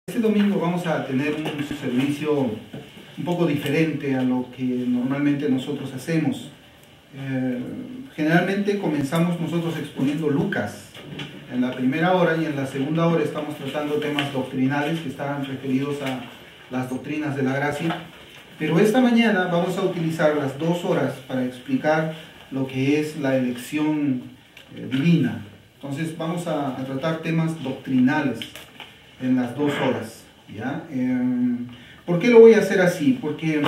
Este domingo vamos a tener un servicio un poco diferente a lo que normalmente nosotros hacemos. Generalmente comenzamos nosotros exponiendo Lucas en la primera hora y en la segunda hora estamos tratando temas doctrinales que están referidos a las doctrinas de la gracia. Pero esta mañana vamos a utilizar las 2 horas para explicar lo que es la elección divina. Entonces vamos a tratar temas doctrinales en las 2 horas, ¿ya? ¿Por qué lo voy a hacer así? Porque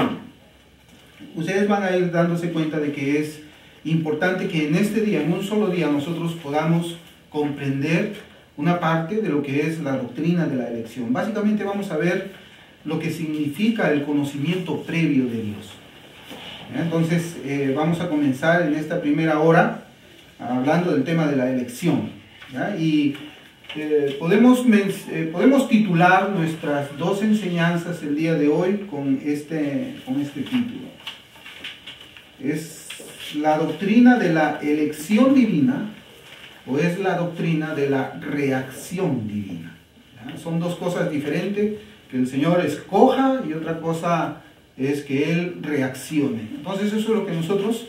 ustedes van a ir dándose cuenta de que es importante que en este día, en un solo día, nosotros podamos comprender una parte de lo que es la doctrina de la elección. Básicamente vamos a ver lo que significa el conocimiento previo de Dios. ¿Ya? Entonces vamos a comenzar en esta primera hora hablando del tema de la elección, ¿ya? Y podemos titular nuestras 2 enseñanzas el día de hoy con este título. ¿Es la doctrina de la elección divina o es la doctrina de la reacción divina? ¿Ya? Son 2 cosas diferentes, que el Señor escoja y otra cosa es que Él reaccione. Entonces eso es lo que nosotros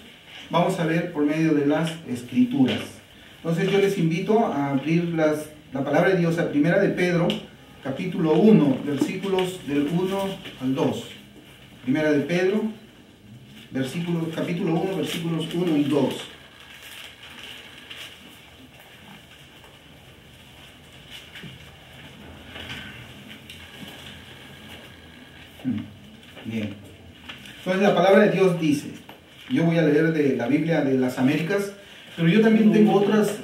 vamos a ver por medio de las Escrituras. Entonces yo les invito a abrir la palabra de Dios a Primera de Pedro, capítulo 1, versículos del 1 al 2. Primera de Pedro, capítulo 1, versículos 1 y 2. Bien. Entonces la palabra de Dios dice, yo voy a leer de la Biblia de las Américas, pero yo también tengo otras,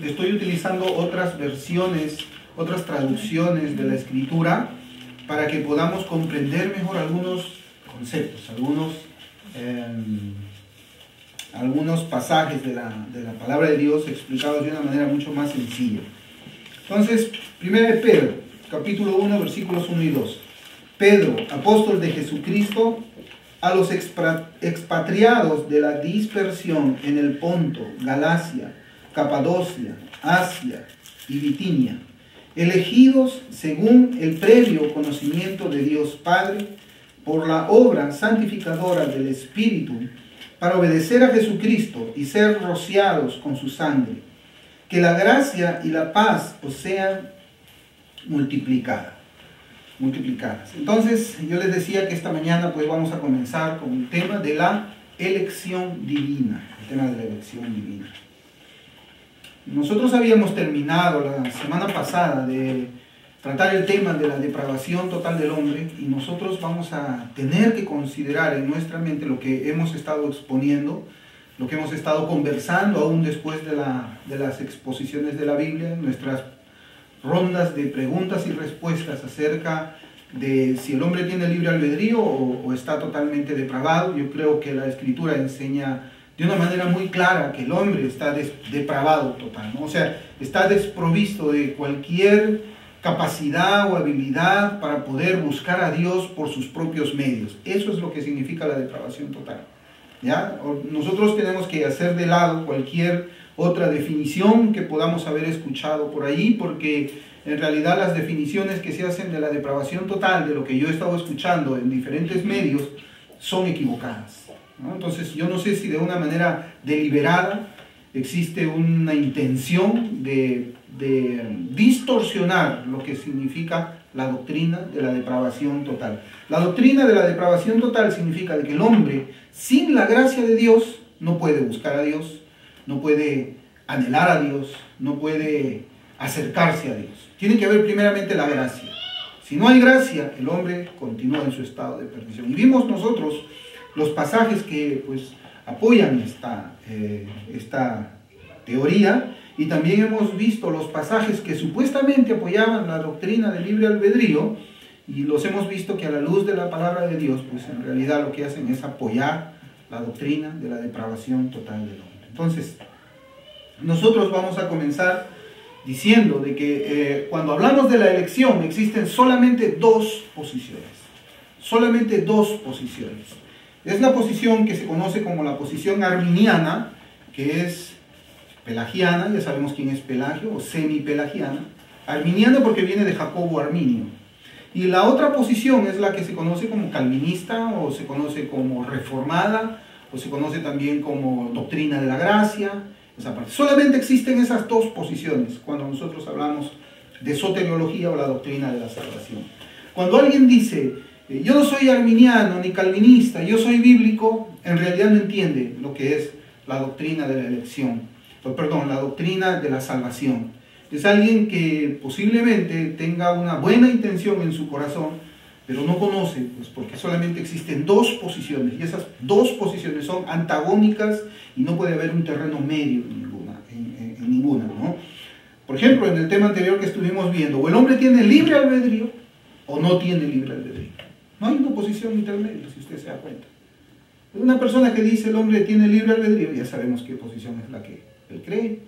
estoy utilizando otras versiones, otras traducciones de la Escritura para que podamos comprender mejor algunos conceptos, algunos pasajes de la palabra de Dios explicados de una manera mucho más sencilla. Entonces, 1 de Pedro, capítulo 1, versículos 1 y 2. Pedro, apóstol de Jesucristo, a los expatriados de la dispersión en el Ponto, Galacia, Capadocia, Asia y Bitinia, elegidos según el previo conocimiento de Dios Padre, por la obra santificadora del Espíritu, para obedecer a Jesucristo y ser rociados con su sangre. Que la gracia y la paz os sean multiplicadas. Entonces, yo les decía que esta mañana pues vamos a comenzar con el tema de la elección divina. Nosotros habíamos terminado la semana pasada de tratar el tema de la depravación total del hombre y nosotros vamos a tener que considerar en nuestra mente lo que hemos estado exponiendo, lo que hemos estado conversando aún después de las exposiciones de la Biblia, nuestras rondas de preguntas y respuestas acerca de si el hombre tiene libre albedrío o está totalmente depravado. Yo creo que la Escritura enseña de una manera muy clara que el hombre está depravado total, ¿no? O sea, está desprovisto de cualquier capacidad o habilidad para poder buscar a Dios por sus propios medios. Eso es lo que significa la depravación total, ¿ya? Nosotros tenemos que hacer de lado cualquier otra definición que podamos haber escuchado por ahí, porque en realidad las definiciones que se hacen de la depravación total, de lo que yo he estado escuchando en diferentes medios, son equivocadas, ¿no? Entonces yo no sé si de una manera deliberada existe una intención de distorsionar lo que significa la doctrina de la depravación total. La doctrina de la depravación total significa que el hombre, sin la gracia de Dios, no puede buscar a Dios, no puede anhelar a Dios, no puede acercarse a Dios. Tiene que haber primeramente la gracia. Si no hay gracia, el hombre continúa en su estado de perdición. Y vimos nosotros los pasajes que pues apoyan esta teoría, y también hemos visto los pasajes que supuestamente apoyaban la doctrina del libre albedrío, y los hemos visto que a la luz de la palabra de Dios, pues en realidad lo que hacen es apoyar la doctrina de la depravación total del hombre. Entonces, nosotros vamos a comenzar diciendo de que cuando hablamos de la elección existen solamente 2 posiciones. Solamente 2 posiciones. Es la posición que se conoce como la posición arminiana, que es pelagiana, ya sabemos quién es Pelagio, o semipelagiana, Arminiano porque viene de Jacobo Arminio. Y la otra posición es la que se conoce como calvinista, o se conoce como reformada, o se conoce también como doctrina de la gracia. Esa parte. Solamente existen esas dos posiciones cuando nosotros hablamos de soteriología o la doctrina de la salvación. Cuando alguien dice, yo no soy arminiano ni calvinista, yo soy bíblico, en realidad no entiende lo que es la doctrina de la elección, perdón, la doctrina de la salvación. Es alguien que posiblemente tenga una buena intención en su corazón, pero no conoce, pues porque solamente existen dos posiciones, y esas dos posiciones son antagónicas y no puede haber un terreno medio en ninguna, ¿no? Por ejemplo, en el tema anterior que estuvimos viendo, o el hombre tiene libre albedrío o no tiene libre albedrío. No hay una posición intermedia, si usted se da cuenta. Una persona que dice el hombre tiene libre albedrío, ya sabemos qué posición es la que él cree.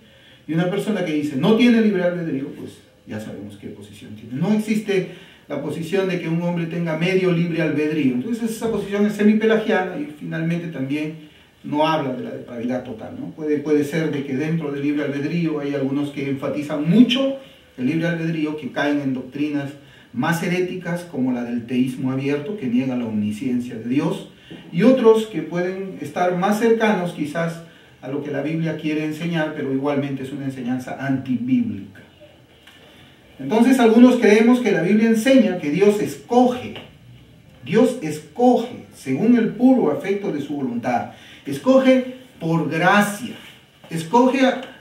Y una persona que dice no tiene libre albedrío, pues ya sabemos qué posición tiene. No existe la posición de que un hombre tenga medio libre albedrío. Entonces esa posición es semipelagiana y finalmente también no habla de la depravidad total, ¿no? Puede ser de que dentro del libre albedrío hay algunos que enfatizan mucho el libre albedrío, que caen en doctrinas más heréticas como la del teísmo abierto, que niega la omnisciencia de Dios, y otros que pueden estar más cercanos quizás a lo que la Biblia quiere enseñar, pero igualmente es una enseñanza antibíblica. Entonces algunos creemos que la Biblia enseña que Dios escoge según el puro afecto de su voluntad, escoge por gracia,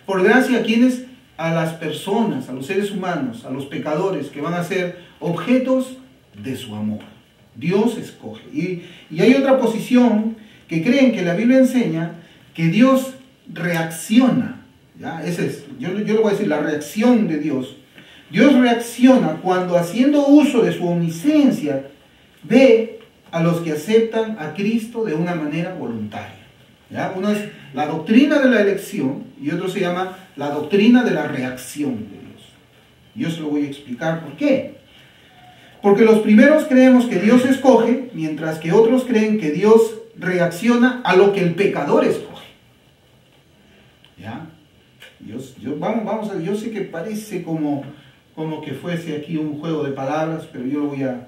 por gracia a quienes, a las personas, a los seres humanos, a los pecadores que van a ser objetos de su amor. Dios escoge. Y hay otra posición que creen que la Biblia enseña que Dios reacciona. ¿Ya? Yo le voy a decir la reacción de Dios. Dios reacciona cuando, haciendo uso de su omnisciencia, ve a los que aceptan a Cristo de una manera voluntaria. ¿Ya? Uno es la doctrina de la elección y otro se llama la doctrina de la reacción de Dios. Yo se lo voy a explicar por qué. Porque los primeros creemos que Dios escoge, mientras que otros creen que Dios reacciona a lo que el pecador escoge. ¿Ya? Yo sé que parece como que fuese aquí un juego de palabras, pero yo lo voy a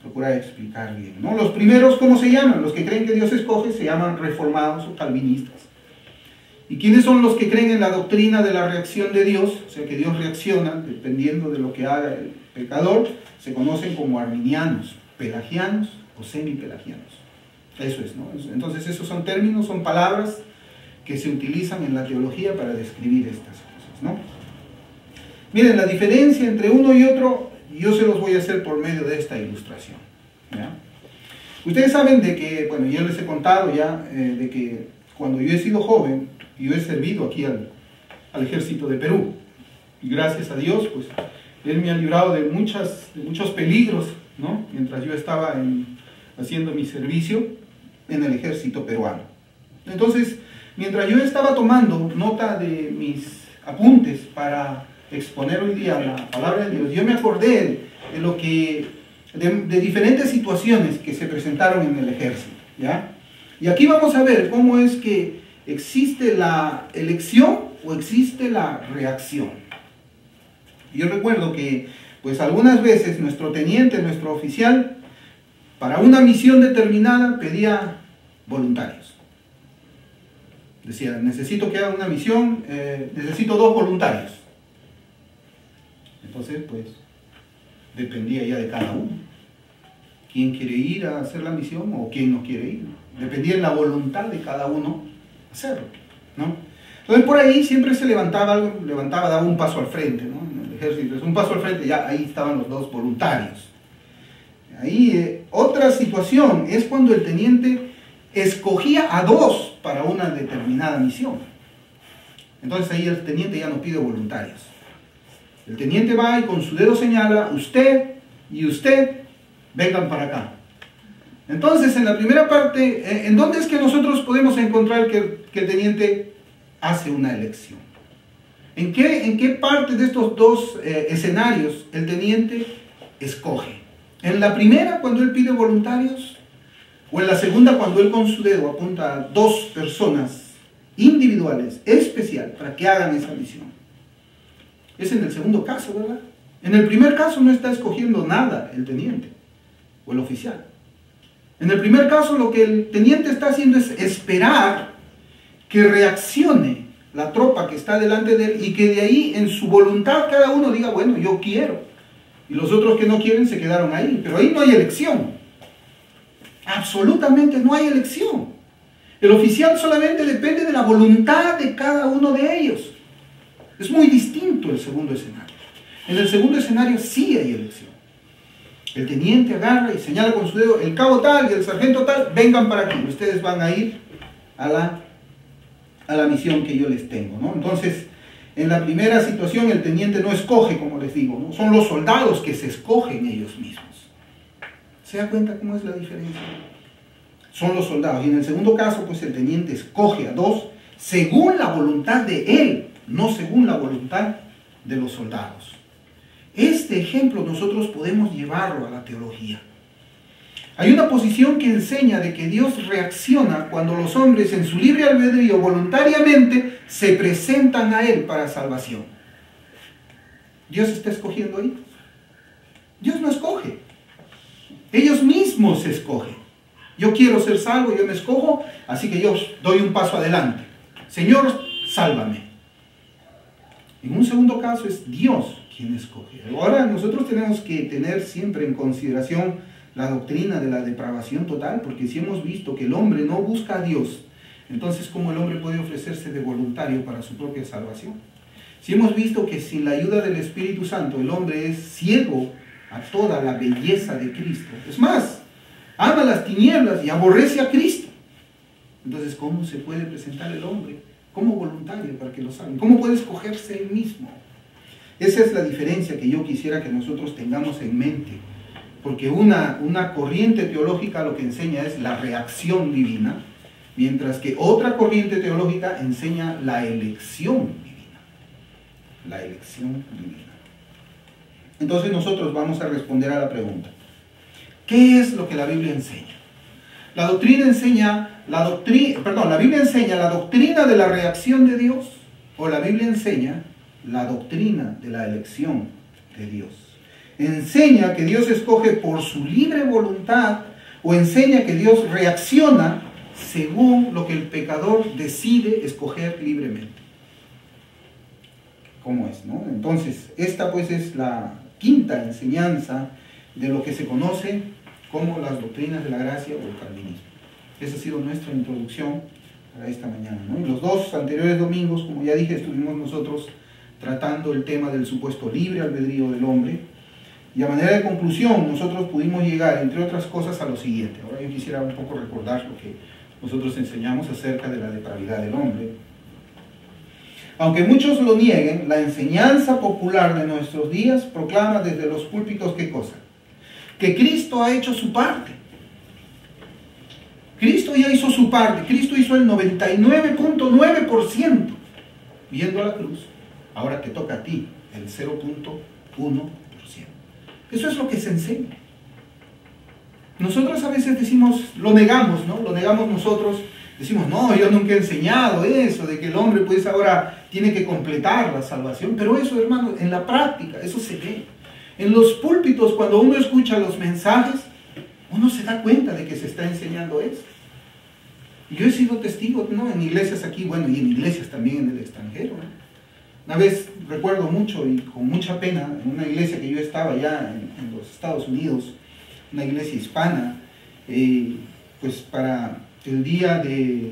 procurar explicar bien, ¿no? Los primeros, ¿cómo se llaman? Los que creen que Dios escoge se llaman reformados o calvinistas. ¿Y quiénes son los que creen en la doctrina de la reacción de Dios? O sea, que Dios reacciona dependiendo de lo que haga el pecador. Se conocen como arminianos, pelagianos o semipelagianos. Eso es, ¿no? Entonces esos son términos, son palabras que se utilizan en la teología para describir estas cosas, ¿no? Miren, la diferencia entre uno y otro, yo se los voy a hacer por medio de esta ilustración, ¿ya? Ustedes saben de que, bueno, yo les he contado ya, de que cuando yo he sido joven, yo he servido aquí al ejército de Perú. Y gracias a Dios, pues, Él me ha librado de muchos peligros, ¿no? Mientras yo estaba haciendo mi servicio en el ejército peruano. Entonces, mientras yo estaba tomando nota de mis apuntes para exponer hoy día la palabra de Dios, yo me acordé de diferentes situaciones que se presentaron en el ejército, ¿ya? Y aquí vamos a ver cómo es que existe la elección o existe la reacción. Yo recuerdo que, pues, algunas veces nuestro teniente, nuestro oficial, para una misión determinada pedía voluntarios. Decía, necesito que haga una misión, necesito 2 voluntarios. Entonces, pues, dependía ya de cada uno. ¿Quién quiere ir a hacer la misión o quién no quiere ir? Dependía de la voluntad de cada uno hacerlo, ¿no? Entonces, por ahí siempre se daba un paso al frente, ¿no? En el ejército, es un paso al frente, ya ahí estaban los 2 voluntarios. Ahí, otra situación es cuando el teniente escogía a 2 para una determinada misión. Entonces ahí el teniente ya no pide voluntarios. El teniente va y con su dedo señala, usted y usted, vengan para acá. Entonces, en la primera parte, ¿en dónde es que nosotros podemos encontrar que el teniente hace una elección? ¿En qué parte de estos 2 escenarios el teniente escoge? ¿En la primera, cuando él pide voluntarios? ¿O en la segunda, cuando él con su dedo apunta a 2 personas individuales, especial, para que hagan esa misión? Es en el segundo caso, ¿verdad? En el primer caso no está escogiendo nada el teniente o el oficial. En el primer caso lo que el teniente está haciendo es esperar que reaccione la tropa que está delante de él y que de ahí en su voluntad cada uno diga, bueno, yo quiero. Y los otros que no quieren se quedaron ahí. Pero ahí no hay elección. Absolutamente no hay elección. El oficial solamente depende de la voluntad de cada uno de ellos. Es muy distinto el segundo escenario. En el segundo escenario sí hay elección. El teniente agarra y señala con su dedo, el cabo tal y el sargento tal, vengan para aquí. Ustedes van a ir a la misión que yo les tengo, ¿no? Entonces, en la primera situación el teniente no escoge, como les digo, ¿no? Son los soldados que se escogen ellos mismos. ¿Se da cuenta cómo es la diferencia? Son los soldados. Y en el segundo caso, pues el teniente escoge a dos según la voluntad de él, no según la voluntad de los soldados. Este ejemplo nosotros podemos llevarlo a la teología. Hay una posición que enseña de que Dios reacciona cuando los hombres en su libre albedrío voluntariamente se presentan a Él para salvación. ¿Dios está escogiendo ahí? Dios no escoge. Ellos mismos se escogen. Yo quiero ser salvo, yo me escojo, así que yo doy un paso adelante. Señor, sálvame. En un segundo caso es Dios quien escoge. Ahora nosotros tenemos que tener siempre en consideración la doctrina de la depravación total, porque si hemos visto que el hombre no busca a Dios, entonces ¿cómo el hombre puede ofrecerse de voluntario para su propia salvación? Si hemos visto que sin la ayuda del Espíritu Santo el hombre es ciego a toda la belleza de Cristo, es más, ama las tinieblas y aborrece a Cristo, entonces ¿cómo se puede presentar el hombre como voluntario para que lo salve? ¿Cómo puede escogerse él mismo? Esa es la diferencia que yo quisiera que nosotros tengamos en mente, porque una corriente teológica lo que enseña es la reacción divina, mientras que otra corriente teológica enseña la elección divina. La elección divina. Entonces nosotros vamos a responder a la pregunta: ¿qué es lo que la Biblia enseña? La Biblia enseña la doctrina de la reacción de Dios, o la Biblia enseña la doctrina de la elección de Dios. ¿Enseña que Dios escoge por su libre voluntad o enseña que Dios reacciona según lo que el pecador decide escoger libremente? ¿Cómo es, no? Entonces, esta pues es la quinta enseñanza de lo que se conoce como las doctrinas de la gracia o el calvinismo. Esa ha sido nuestra introducción para esta mañana, ¿no? En los dos anteriores domingos, como ya dije, estuvimos nosotros tratando el tema del supuesto libre albedrío del hombre. Y a manera de conclusión, nosotros pudimos llegar, entre otras cosas, a lo siguiente. Ahora yo quisiera un poco recordar lo que nosotros enseñamos acerca de la depravidad del hombre. Aunque muchos lo nieguen, la enseñanza popular de nuestros días proclama desde los púlpitos, ¿qué cosa? Que Cristo ha hecho su parte. Cristo ya hizo su parte. Cristo hizo el 99.9% yendo a la cruz. Ahora te toca a ti el 0.1%. Eso es lo que se enseña. Nosotros a veces decimos, lo negamos, ¿no? Lo negamos nosotros. Decimos, no, yo nunca he enseñado eso, de que el hombre pues ahora tiene que completar la salvación. Pero eso, hermano, en la práctica, eso se ve. En los púlpitos, cuando uno escucha los mensajes, uno se da cuenta de que se está enseñando eso. Yo he sido testigo, ¿no? En iglesias aquí, bueno, y en iglesias también en el extranjero, ¿no? Una vez recuerdo mucho y con mucha pena, en una iglesia que yo estaba ya en los Estados Unidos, una iglesia hispana, pues para el día que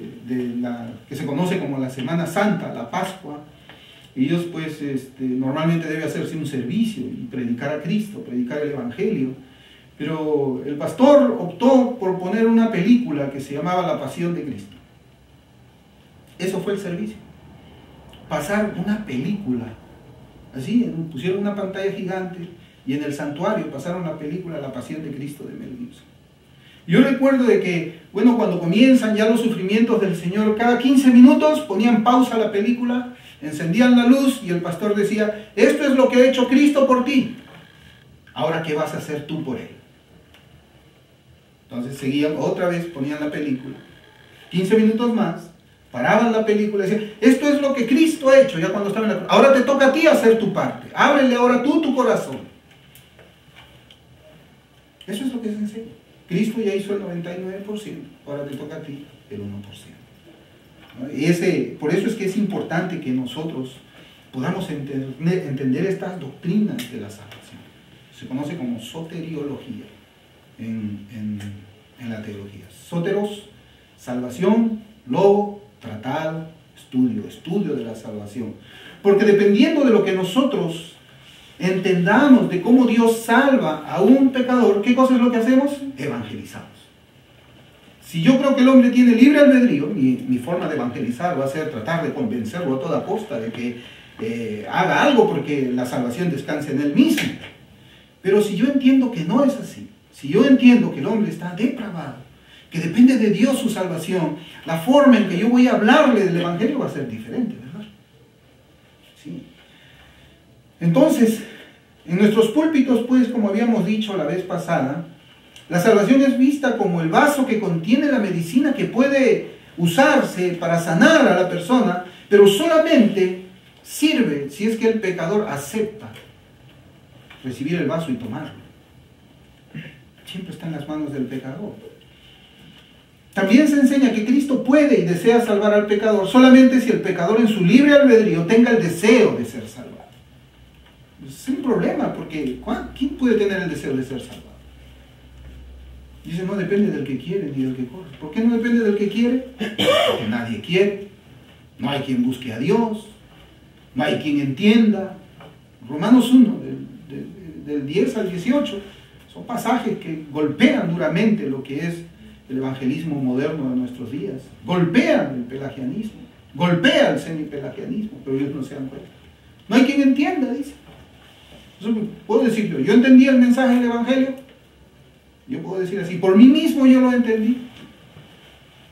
se conoce como la Semana Santa, la Pascua, ellos pues normalmente debe hacerse un servicio y predicar a Cristo, predicar el Evangelio, pero el pastor optó por poner una película que se llamaba La Pasión de Cristo. Eso fue el servicio. Pasar una película, así, pusieron una pantalla gigante y en el santuario pasaron la película La Pasión de Cristo de Mel Gibson. Yo recuerdo de que, bueno, cuando comienzan ya los sufrimientos del Señor, cada 15 minutos ponían pausa a la película, encendían la luz y el pastor decía, esto es lo que ha hecho Cristo por ti, ahora ¿qué vas a hacer tú por Él? Entonces seguían, otra vez ponían la película, 15 minutos más, Paraban la película y decían, esto es lo que Cristo ha hecho ya cuando estaba en la cruz. Ahora te toca a ti hacer tu parte. Ábrele ahora tú tu corazón. Eso es lo que se enseña. Cristo ya hizo el 99%, ahora te toca a ti el 1%. ¿No? Por eso es que es importante que nosotros podamos entender estas doctrinas de la salvación. Se conoce como soteriología en la teología. Soteros, salvación; logo, tratado, estudio de la salvación. Porque dependiendo de lo que nosotros entendamos de cómo Dios salva a un pecador, ¿qué cosa es lo que hacemos? Evangelizamos. Si yo creo que el hombre tiene libre albedrío, mi forma de evangelizar va a ser tratar de convencerlo a toda costa de que haga algo porque la salvación descansa en él mismo. Pero si yo entiendo que no es así, si yo entiendo que el hombre está depravado, que depende de Dios su salvación, la forma en que yo voy a hablarle del evangelio va a ser diferente, ¿verdad? Sí. Entonces, en nuestros púlpitos, pues, como habíamos dicho la vez pasada, la salvación es vista como el vaso que contiene la medicina que puede usarse para sanar a la persona, pero solamente sirve si es que el pecador acepta recibir el vaso y tomarlo. Siempre está en las manos del pecador. También se enseña que Cristo puede y desea salvar al pecador solamente si el pecador en su libre albedrío tenga el deseo de ser salvado. Es un problema, porque ¿quién puede tener el deseo de ser salvado? Dice, no depende del que quiere ni del que corre. ¿Por qué no depende del que quiere? Porque nadie quiere. No hay quien busque a Dios. No hay quien entienda. Romanos 1, del 10 al 18, son pasajes que golpean duramente lo que es el evangelismo moderno de nuestros días. Golpean el pelagianismo. Golpea el semipelagianismo, pero ellos no se dan cuenta. No hay quien entienda, dice. Entonces, puedo decir yo entendí el mensaje del evangelio. Yo puedo decir así, por mí mismo yo lo entendí.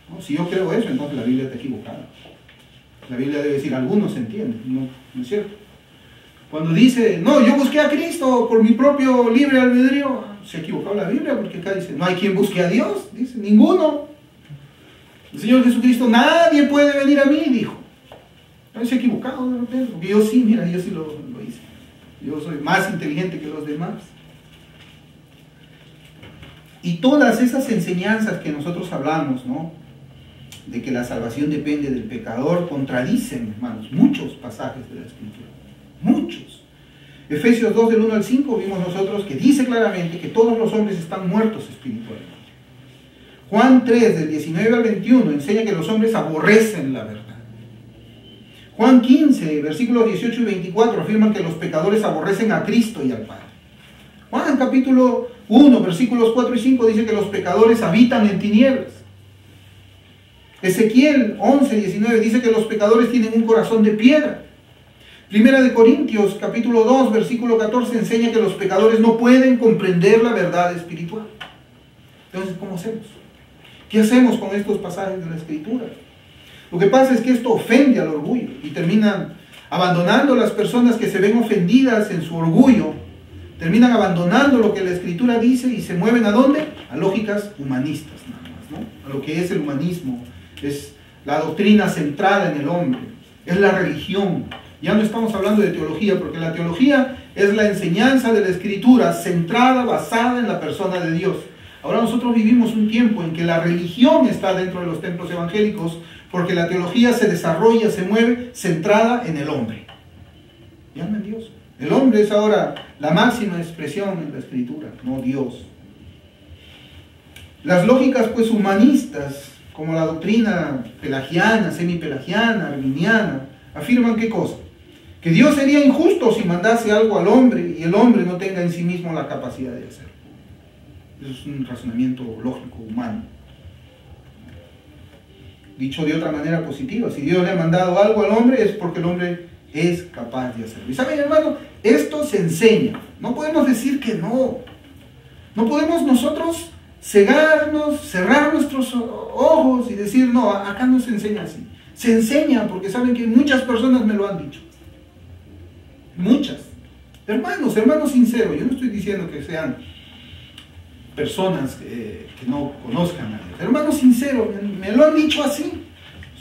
¿No? Si yo creo eso, entonces la Biblia está equivocada. La Biblia debe decir, algunos entienden, no es cierto. Cuando dice, no, yo busqué a Cristo por mi propio libre albedrío, se ha equivocado la Biblia, porque acá dice, no hay quien busque a Dios, dice, ninguno. El Señor Jesucristo, nadie puede venir a mí, dijo. No, se ha equivocado de repente, porque yo sí, mira, yo sí lo hice. Yo soy más inteligente que los demás. Y todas esas enseñanzas que nosotros hablamos, ¿no?, de que la salvación depende del pecador, contradicen, hermanos, muchos pasajes de la Escritura. Muchos. Efesios 2, del 1 al 5, vimos nosotros que dice claramente que todos los hombres están muertos espiritualmente. Juan 3, del 19 al 21, enseña que los hombres aborrecen la verdad. Juan 15, versículos 18 y 24, afirman que los pecadores aborrecen a Cristo y al Padre. Juan capítulo 1, versículos 4 y 5, dice que los pecadores habitan en tinieblas. Ezequiel 11, 19, dice que los pecadores tienen un corazón de piedra. Primera de Corintios, capítulo 2, versículo 14, enseña que los pecadores no pueden comprender la verdad espiritual. Entonces, ¿cómo hacemos? ¿Qué hacemos con estos pasajes de la Escritura? Lo que pasa es que esto ofende al orgullo y terminan abandonando las personas que se ven ofendidas en su orgullo, terminan abandonando lo que la Escritura dice y se mueven ¿a dónde? A lógicas humanistas, nada más, ¿no? A lo que es el humanismo, es la doctrina centrada en el hombre, es la religión. Ya no estamos hablando de teología, porque la teología es la enseñanza de la Escritura centrada, basada en la persona de Dios. Ahora nosotros vivimos un tiempo en que la religión está dentro de los templos evangélicos, porque la teología se desarrolla, se mueve, centrada en el hombre. Y ama en Dios. El hombre es ahora la máxima expresión en la Escritura, no Dios. Las lógicas pues humanistas, como la doctrina pelagiana, semipelagiana, arminiana, afirman ¿qué cosa? Que Dios sería injusto si mandase algo al hombre y el hombre no tenga en sí mismo la capacidad de hacerlo. Eso es un razonamiento lógico, humano. Dicho de otra manera positiva, si Dios le ha mandado algo al hombre es porque el hombre es capaz de hacerlo. Y saben, hermano, esto se enseña. No podemos decir que no. No podemos nosotros cegarnos, cerrar nuestros ojos y decir, no, acá no se enseña así. Se enseña porque saben que muchas personas me lo han dicho. Muchas. Hermanos sinceros, yo no estoy diciendo que sean personas que no conozcan a Dios. Hermanos sinceros, me lo han dicho así.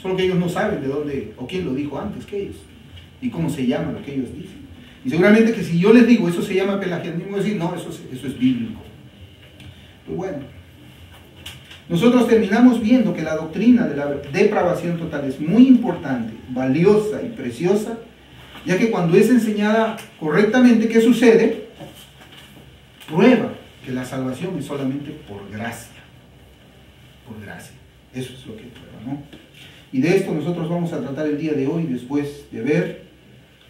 Solo que ellos no saben de dónde o quién lo dijo antes que ellos y cómo se llama lo que ellos dicen. Y seguramente que si yo les digo eso se llama pelagianismo, decir no, eso es bíblico. Pues bueno, nosotros terminamos viendo que la doctrina de la depravación total es muy importante, valiosa y preciosa, ya que cuando es enseñada correctamente, ¿qué sucede? Prueba que la salvación es solamente por gracia. Por gracia. Eso es lo que prueba, ¿no? Y de esto nosotros vamos a tratar el día de hoy, después de ver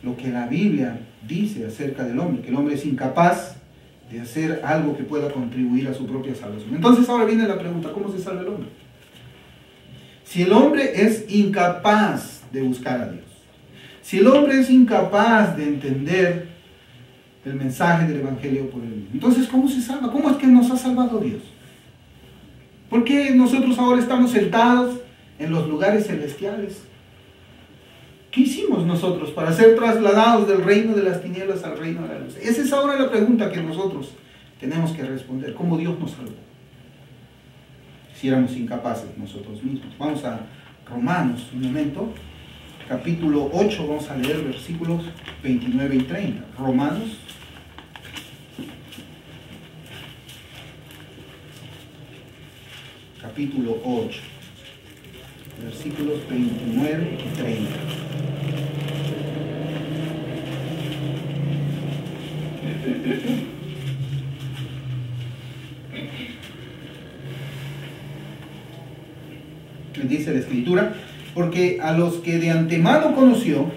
lo que la Biblia dice acerca del hombre, que el hombre es incapaz de hacer algo que pueda contribuir a su propia salvación. Entonces ahora viene la pregunta, ¿cómo se salva el hombre? Si el hombre es incapaz de buscar a Dios, si el hombre es incapaz de entender el mensaje del Evangelio por él, entonces ¿cómo se salva? ¿Cómo es que nos ha salvado Dios? ¿Por qué nosotros ahora estamos sentados en los lugares celestiales? ¿Qué hicimos nosotros para ser trasladados del reino de las tinieblas al reino de la luz? Esa es ahora la pregunta que nosotros tenemos que responder. ¿Cómo Dios nos salvó? Si éramos incapaces nosotros mismos. Vamos a Romanos un momento. Capítulo 8, vamos a leer versículos 29 y 30. Romanos. Capítulo 8. Versículos 29 y 30. Dice la Escritura, porque a los que de antemano conoció,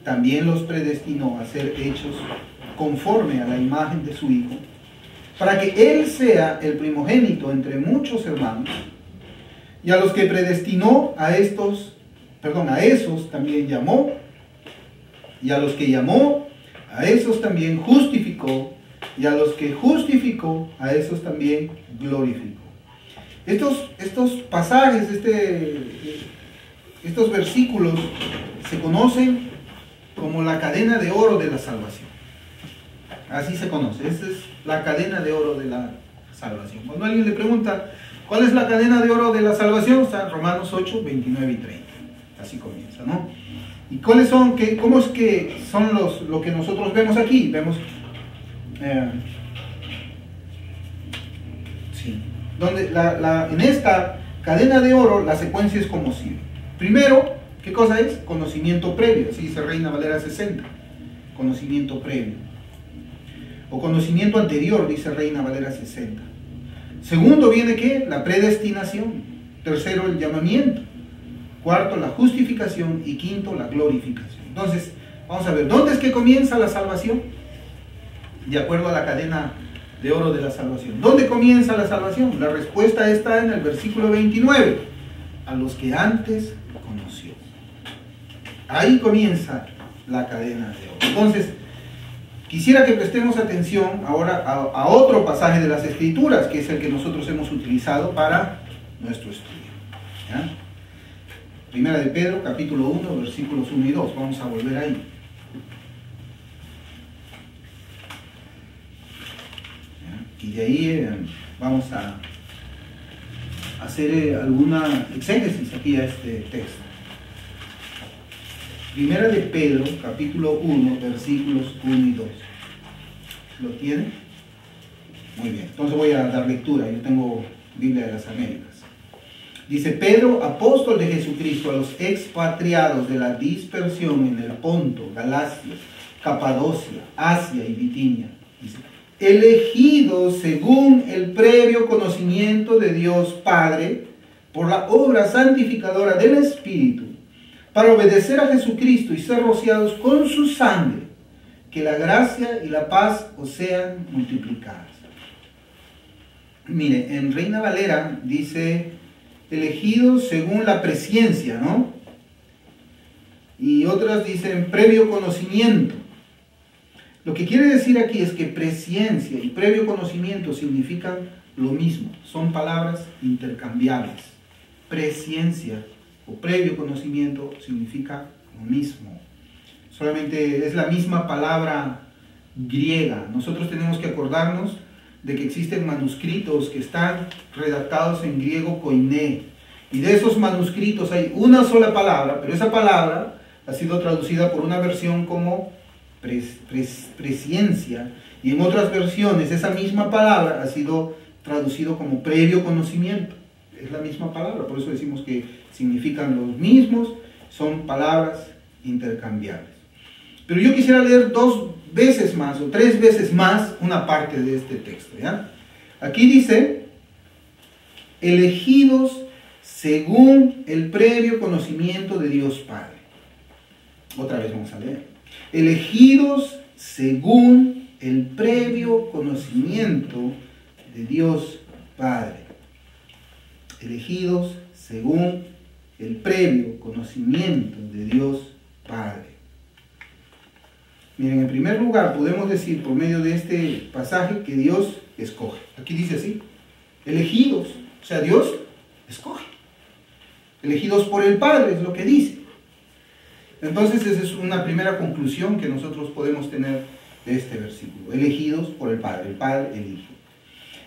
también los predestinó a ser hechos conforme a la imagen de su Hijo, para que Él sea el primogénito entre muchos hermanos. Y a los que predestinó, a esos también llamó, y a los que llamó, a esos también justificó, y a los que justificó, a esos también glorificó. Estos pasajes, estos versículos se conocen como la cadena de oro de la salvación. Así se conoce, esa es la cadena de oro de la salvación. Cuando alguien le pregunta, ¿cuál es la cadena de oro de la salvación? Está Romanos 8, 29 y 30. Así comienza, ¿no? ¿Y cuáles son? ¿Cómo es que son lo que nosotros vemos aquí? Vemos, donde en esta cadena de oro la secuencia es como sigue. Primero, ¿qué cosa es? Conocimiento previo, así dice Reina Valera 60. Conocimiento previo. O conocimiento anterior, dice Reina Valera 60. Segundo viene ¿qué? La predestinación. Tercero, el llamamiento. Cuarto, la justificación. Y quinto, la glorificación. Entonces, vamos a ver, ¿dónde es que comienza la salvación? De acuerdo a la cadena de oro de la salvación. ¿Dónde comienza la salvación? La respuesta está en el versículo 29. A los que antes conoció. Ahí comienza la cadena de oro. Entonces, quisiera que prestemos atención ahora a otro pasaje de las Escrituras, que es el que nosotros hemos utilizado para nuestro estudio. ¿Ya? Primera de Pedro, capítulo 1, versículos 1 y 2. Vamos a volver ahí. ¿Ya? Y de ahí vamos a hacer alguna exégesis aquí a este texto. Primera de Pedro, capítulo 1, versículos 1 y 2. ¿Lo tiene? Muy bien, entonces voy a dar lectura. Yo tengo Biblia de las Américas. Dice: Pedro, apóstol de Jesucristo, a los expatriados de la dispersión en el Ponto, Galacia, Capadocia, Asia y Bitinia. Dice: elegidos según el previo conocimiento de Dios Padre, por la obra santificadora del Espíritu, para obedecer a Jesucristo y ser rociados con su sangre, que la gracia y la paz os sean multiplicadas. Mire, en Reina Valera dice elegidos según la presciencia, ¿no? Y otras dicen previo conocimiento. Lo que quiere decir aquí es que presciencia y previo conocimiento significan lo mismo, son palabras intercambiables. Presciencia o previo conocimiento significa lo mismo. Solamente es la misma palabra griega. Nosotros tenemos que acordarnos de que existen manuscritos que están redactados en griego koiné. Y de esos manuscritos hay una sola palabra, pero esa palabra ha sido traducida por una versión como presciencia, y en otras versiones esa misma palabra ha sido traducido como previo conocimiento. Es la misma palabra, por eso decimos que significan los mismos, son palabras intercambiables. Pero yo quisiera leer 2 veces más o 3 veces más una parte de este texto, ¿ya? Aquí dice, elegidos según el previo conocimiento de Dios Padre. Otra vez vamos a leer. Elegidos según el previo conocimiento de Dios Padre. Elegidos según el previo conocimiento de Dios Padre. Miren, en primer lugar podemos decir por medio de este pasaje que Dios escoge. Aquí dice así, elegidos, o sea, Dios escoge. Elegidos por el Padre es lo que dice. Entonces esa es una primera conclusión que nosotros podemos tener de este versículo. Elegidos por el Padre elige.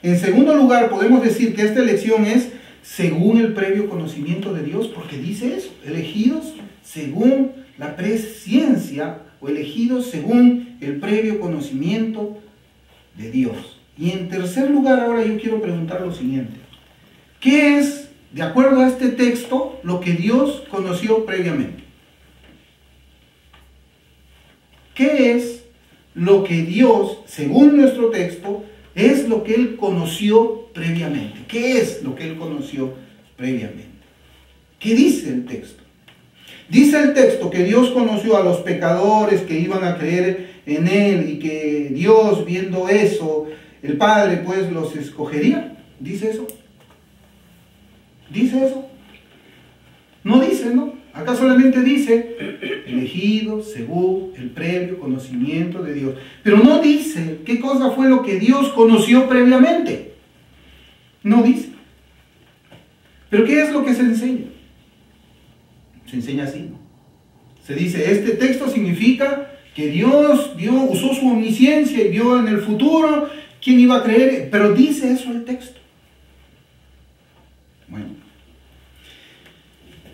En segundo lugar podemos decir que esta elección es según el previo conocimiento de Dios, porque dice eso, elegidos según la presciencia o elegidos según el previo conocimiento de Dios. Y en tercer lugar, ahora yo quiero preguntar lo siguiente. ¿Qué es, de acuerdo a este texto, lo que Dios conoció previamente? ¿Qué es lo que Dios, según nuestro texto, es lo que Él conoció previamente? ¿Qué es lo que Él conoció previamente? ¿Qué dice el texto? Dice el texto que Dios conoció a los pecadores que iban a creer en Él y que Dios, viendo eso, el Padre pues los escogería. ¿Dice eso? ¿Dice eso? No dice, ¿no? Acá solamente dice, elegidos según el previo conocimiento de Dios. Pero no dice qué cosa fue lo que Dios conoció previamente. No dice. ¿Pero qué es lo que se enseña? Se enseña así, ¿no? Se dice, este texto significa que Dios usó su omnisciencia y vio en el futuro quién iba a creer. Pero dice eso el texto. Bueno.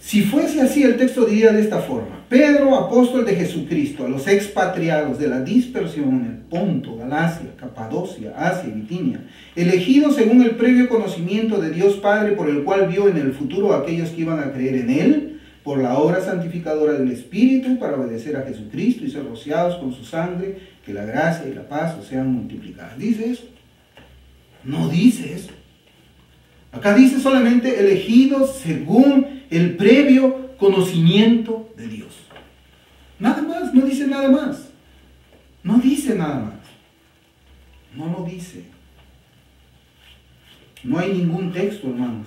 Si fuese así, el texto diría de esta forma: Pedro, apóstol de Jesucristo, a los expatriados de la dispersión en el Ponto, Galacia, Capadocia, Asia y Bitinia, elegidos según el previo conocimiento de Dios Padre, por el cual vio en el futuro a aquellos que iban a creer en Él, por la obra santificadora del Espíritu, para obedecer a Jesucristo y ser rociados con su sangre, que la gracia y la paz os sean multiplicadas. ¿Dice eso? No dice eso. Acá dice solamente elegidos según el previo conocimiento de Dios. Nada más, no dice nada más. No dice nada más. No lo dice. No hay ningún texto, hermanos,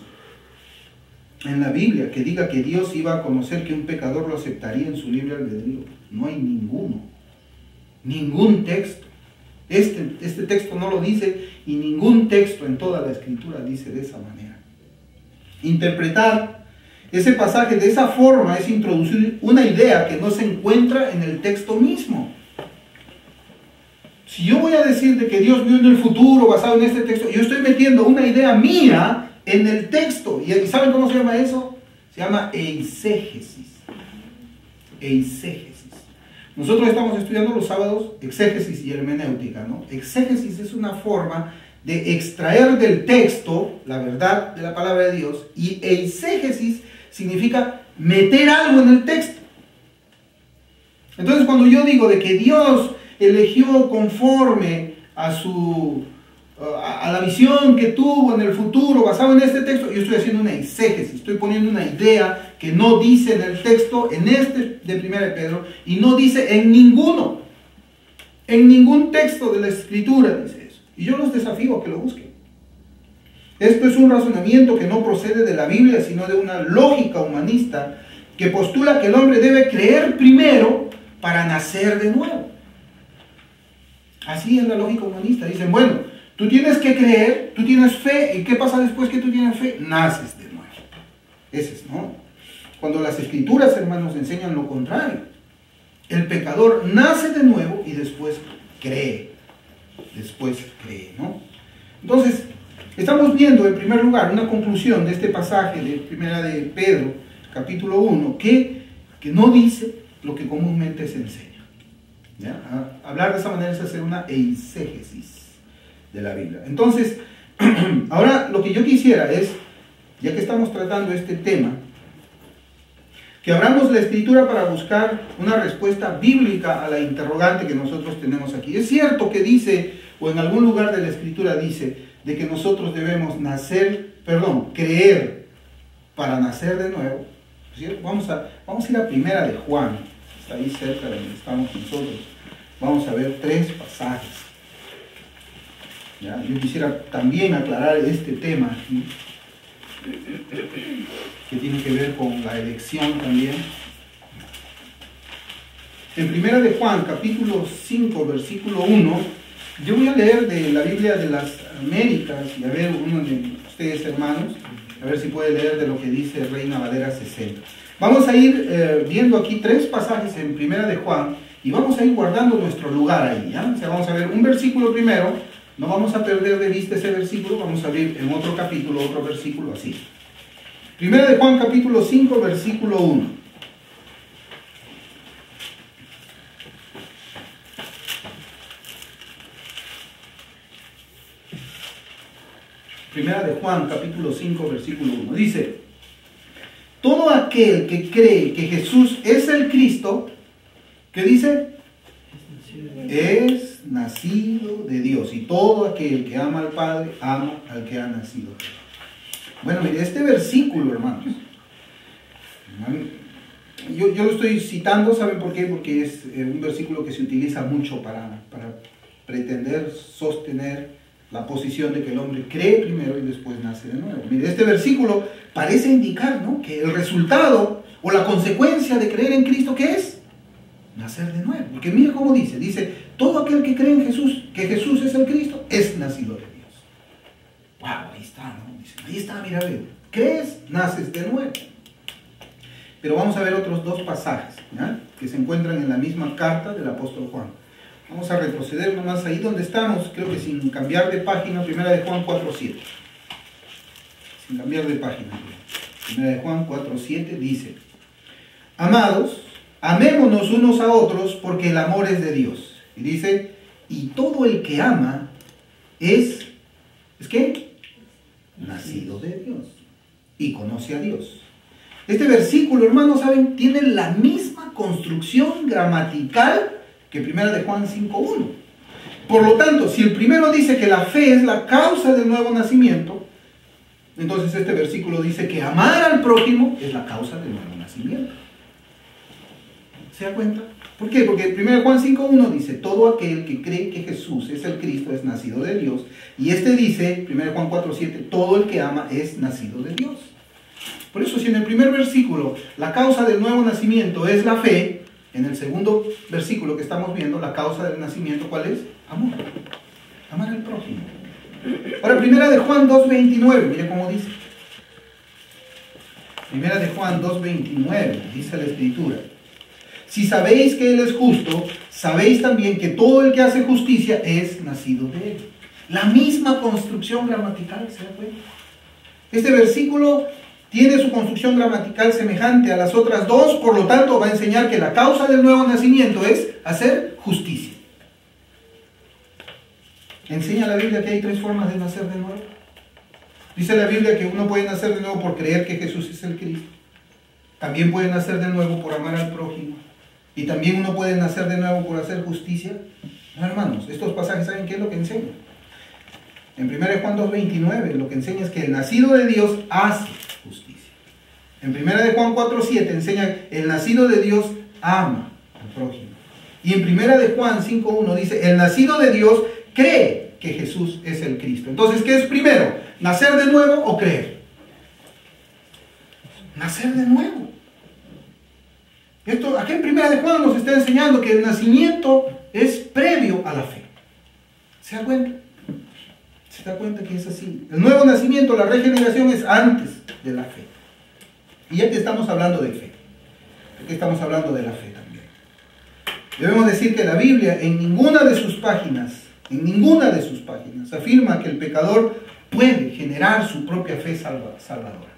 en la Biblia que diga que Dios iba a conocer que un pecador lo aceptaría en su libre albedrío. No hay ninguno. Ningún texto. Este texto no lo dice, y ningún texto en toda la Escritura dice de esa manera. Interpretar ese pasaje de esa forma es introducir una idea que no se encuentra en el texto mismo. Si yo voy a decir de que Dios vio en el futuro basado en este texto, yo estoy metiendo una idea mía en el texto. ¿Y saben cómo se llama eso? Se llama eisegesis. Eisegesis. Nosotros estamos estudiando los sábados exégesis y hermenéutica, ¿no? Exégesis es una forma de extraer del texto la verdad de la palabra de Dios, y eisegesis significa meter algo en el texto. Entonces, cuando yo digo de que Dios eligió conforme a la visión que tuvo en el futuro basado en este texto, yo estoy haciendo una exégesis, estoy poniendo una idea que no dice en el texto, en este de 1 de Pedro, y no dice en ninguno. En ningún texto de la Escritura dice eso. Y yo los desafío a que lo busquen. Esto es un razonamiento que no procede de la Biblia, sino de una lógica humanista que postula que el hombre debe creer primero para nacer de nuevo. Así es la lógica humanista. Dicen, bueno, tú tienes que creer, tú tienes fe, ¿y qué pasa después que tú tienes fe? Naces de nuevo. Ese es, ¿no? Cuando las Escrituras, hermanos, enseñan lo contrario. El pecador nace de nuevo y después cree. Después cree, ¿no? Entonces, Estamos viendo en primer lugar una conclusión de este pasaje de Primera de Pedro, capítulo 1, que no dice lo que comúnmente se enseña. ¿Ya? Hablar de esa manera es hacer una eisegesis de la Biblia. Entonces, ahora lo que yo quisiera es, ya que estamos tratando este tema, que abramos la Escritura para buscar una respuesta bíblica a la interrogante que nosotros tenemos aquí. Es cierto que dice, o en algún lugar de la Escritura dice, de que nosotros debemos creer para nacer de nuevo. ¿Sí? Vamos a ir a Primera de Juan, está ahí cerca de donde estamos nosotros. Vamos a ver 3 pasajes. ¿Ya? Yo quisiera también aclarar este tema aquí, que tiene que ver con la elección también. En Primera de Juan, capítulo 5, versículo 1, yo voy a leer de la Biblia de las Américas, y a ver uno de ustedes, hermanos, a ver si puede leer de lo que dice Reina Valera 60. Vamos a ir viendo aquí 3 pasajes en Primera de Juan, y vamos a ir guardando nuestro lugar ahí, ¿ya? O sea, vamos a ver un versículo primero, no vamos a perder de vista ese versículo, vamos a abrir en otro capítulo, otro versículo así. Primera de Juan, capítulo 5, versículo 1. Primera de Juan, capítulo 5, versículo 1. Dice, todo aquel que cree que Jesús es el Cristo, ¿qué dice? Es nacido de Dios. Y todo aquel que ama al Padre, ama al que ha nacido. Bueno, mire, este versículo, hermanos, yo lo estoy citando, ¿saben por qué? Porque es un versículo que se utiliza mucho para pretender sostener la posición de que el hombre cree primero y después nace de nuevo. Mire, este versículo parece indicar, ¿no?, que el resultado o la consecuencia de creer en Cristo, ¿qué es? Nacer de nuevo. Porque mire cómo dice, todo aquel que cree en Jesús, que Jesús es el Cristo, es nacido de Dios. Wow, ahí está, ¿no? Dice, ahí está, mira, ve, crees, naces de nuevo. Pero vamos a ver otros 2 pasajes, ¿ya?, que se encuentran en la misma carta del apóstol Juan. Vamos a retroceder nomás ahí donde estamos, creo que sin cambiar de página, Primera de Juan 4:7. Sin cambiar de página. Primera de Juan 4:7 dice, amados, amémonos unos a otros porque el amor es de Dios. Y dice, y todo el que ama ¿es qué? Nacido de Dios y conoce a Dios. Este versículo, hermanos, ¿saben?, tiene la misma construcción gramatical que Primera de Juan 5:1. Por lo tanto, si el primero dice que la fe es la causa del nuevo nacimiento, entonces este versículo dice que amar al prójimo es la causa del nuevo nacimiento. ¿Se da cuenta? ¿Por qué? Porque 1 Juan 5:1 dice, todo aquel que cree que Jesús es el Cristo es nacido de Dios. Y este dice, 1 Juan 4:7, todo el que ama es nacido de Dios. Por eso, si en el primer versículo la causa del nuevo nacimiento es la fe, en el segundo versículo que estamos viendo, la causa del nacimiento, ¿cuál es? Amor. Amar al prójimo. Ahora, 1 de Juan 2:29, mire cómo dice. 1 de Juan 2:29, dice la Escritura. Si sabéis que Él es justo, sabéis también que todo el que hace justicia es nacido de Él. La misma construcción gramatical, ¿se da cuenta? Este versículo tiene su construcción gramatical semejante a las otras 2, por lo tanto va a enseñar que la causa del nuevo nacimiento es hacer justicia. ¿Enseña la Biblia que hay 3 formas de nacer de nuevo? Dice la Biblia que uno puede nacer de nuevo por creer que Jesús es el Cristo. También puede nacer de nuevo por amar al prójimo. Y también uno puede nacer de nuevo por hacer justicia. No, hermanos, estos pasajes, ¿saben qué es lo que enseñan? En 1 Juan 2:29 lo que enseña es que el nacido de Dios hace justicia. En 1 Juan 4:7 enseña que el nacido de Dios ama al prójimo. Y en 1 Juan 5:1 dice, el nacido de Dios cree que Jesús es el Cristo. Entonces, ¿qué es primero? ¿Nacer de nuevo o creer? Nacer de nuevo. Esto, aquí en 1 Juan nos está enseñando que el nacimiento es previo a la fe. ¿Se da cuenta? ¿Se da cuenta que es así? El nuevo nacimiento, la regeneración es antes de la fe. Y ya que estamos hablando de fe, aquí estamos hablando de la fe también. Debemos decir que la Biblia en ninguna de sus páginas afirma que el pecador puede generar su propia fe salvadora.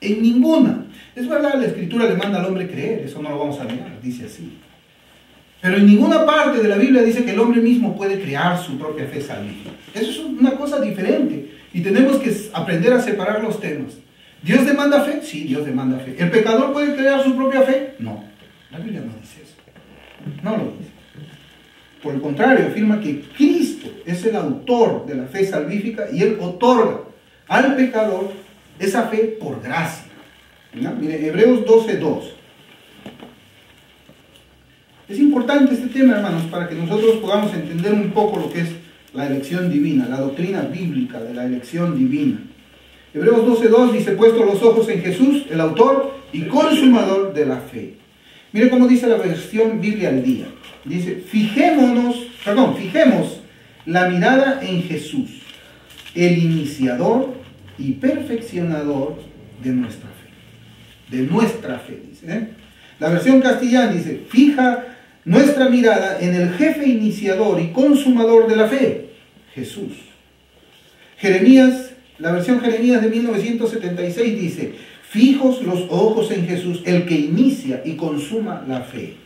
En ninguna. Es verdad, la Escritura le manda al hombre creer, eso no lo vamos a negar, dice así. Pero en ninguna parte de la Biblia dice que el hombre mismo puede crear su propia fe salvífica. Eso es una cosa diferente y tenemos que aprender a separar los temas. ¿Dios demanda fe? Sí, Dios demanda fe. ¿El pecador puede crear su propia fe? No, la Biblia no dice eso. No lo dice. Por el contrario, afirma que Cristo es el autor de la fe salvífica y Él otorga al pecador esa fe por gracia. ¿Ya? Mire, Hebreos 12:2. Es importante este tema, hermanos, para que nosotros podamos entender un poco lo que es la elección divina, la doctrina bíblica de la elección divina. Hebreos 12:2 dice, puesto los ojos en Jesús, el autor y consumador de la fe. Mire cómo dice la versión Biblia al día. Dice, fijemos la mirada en Jesús, el iniciador y perfeccionador de nuestra fe. De nuestra fe, dice. La versión castellana dice, fija nuestra mirada en el jefe iniciador y consumador de la fe, Jesús. La versión Jeremías de 1976 dice, fijos los ojos en Jesús, el que inicia y consuma la fe.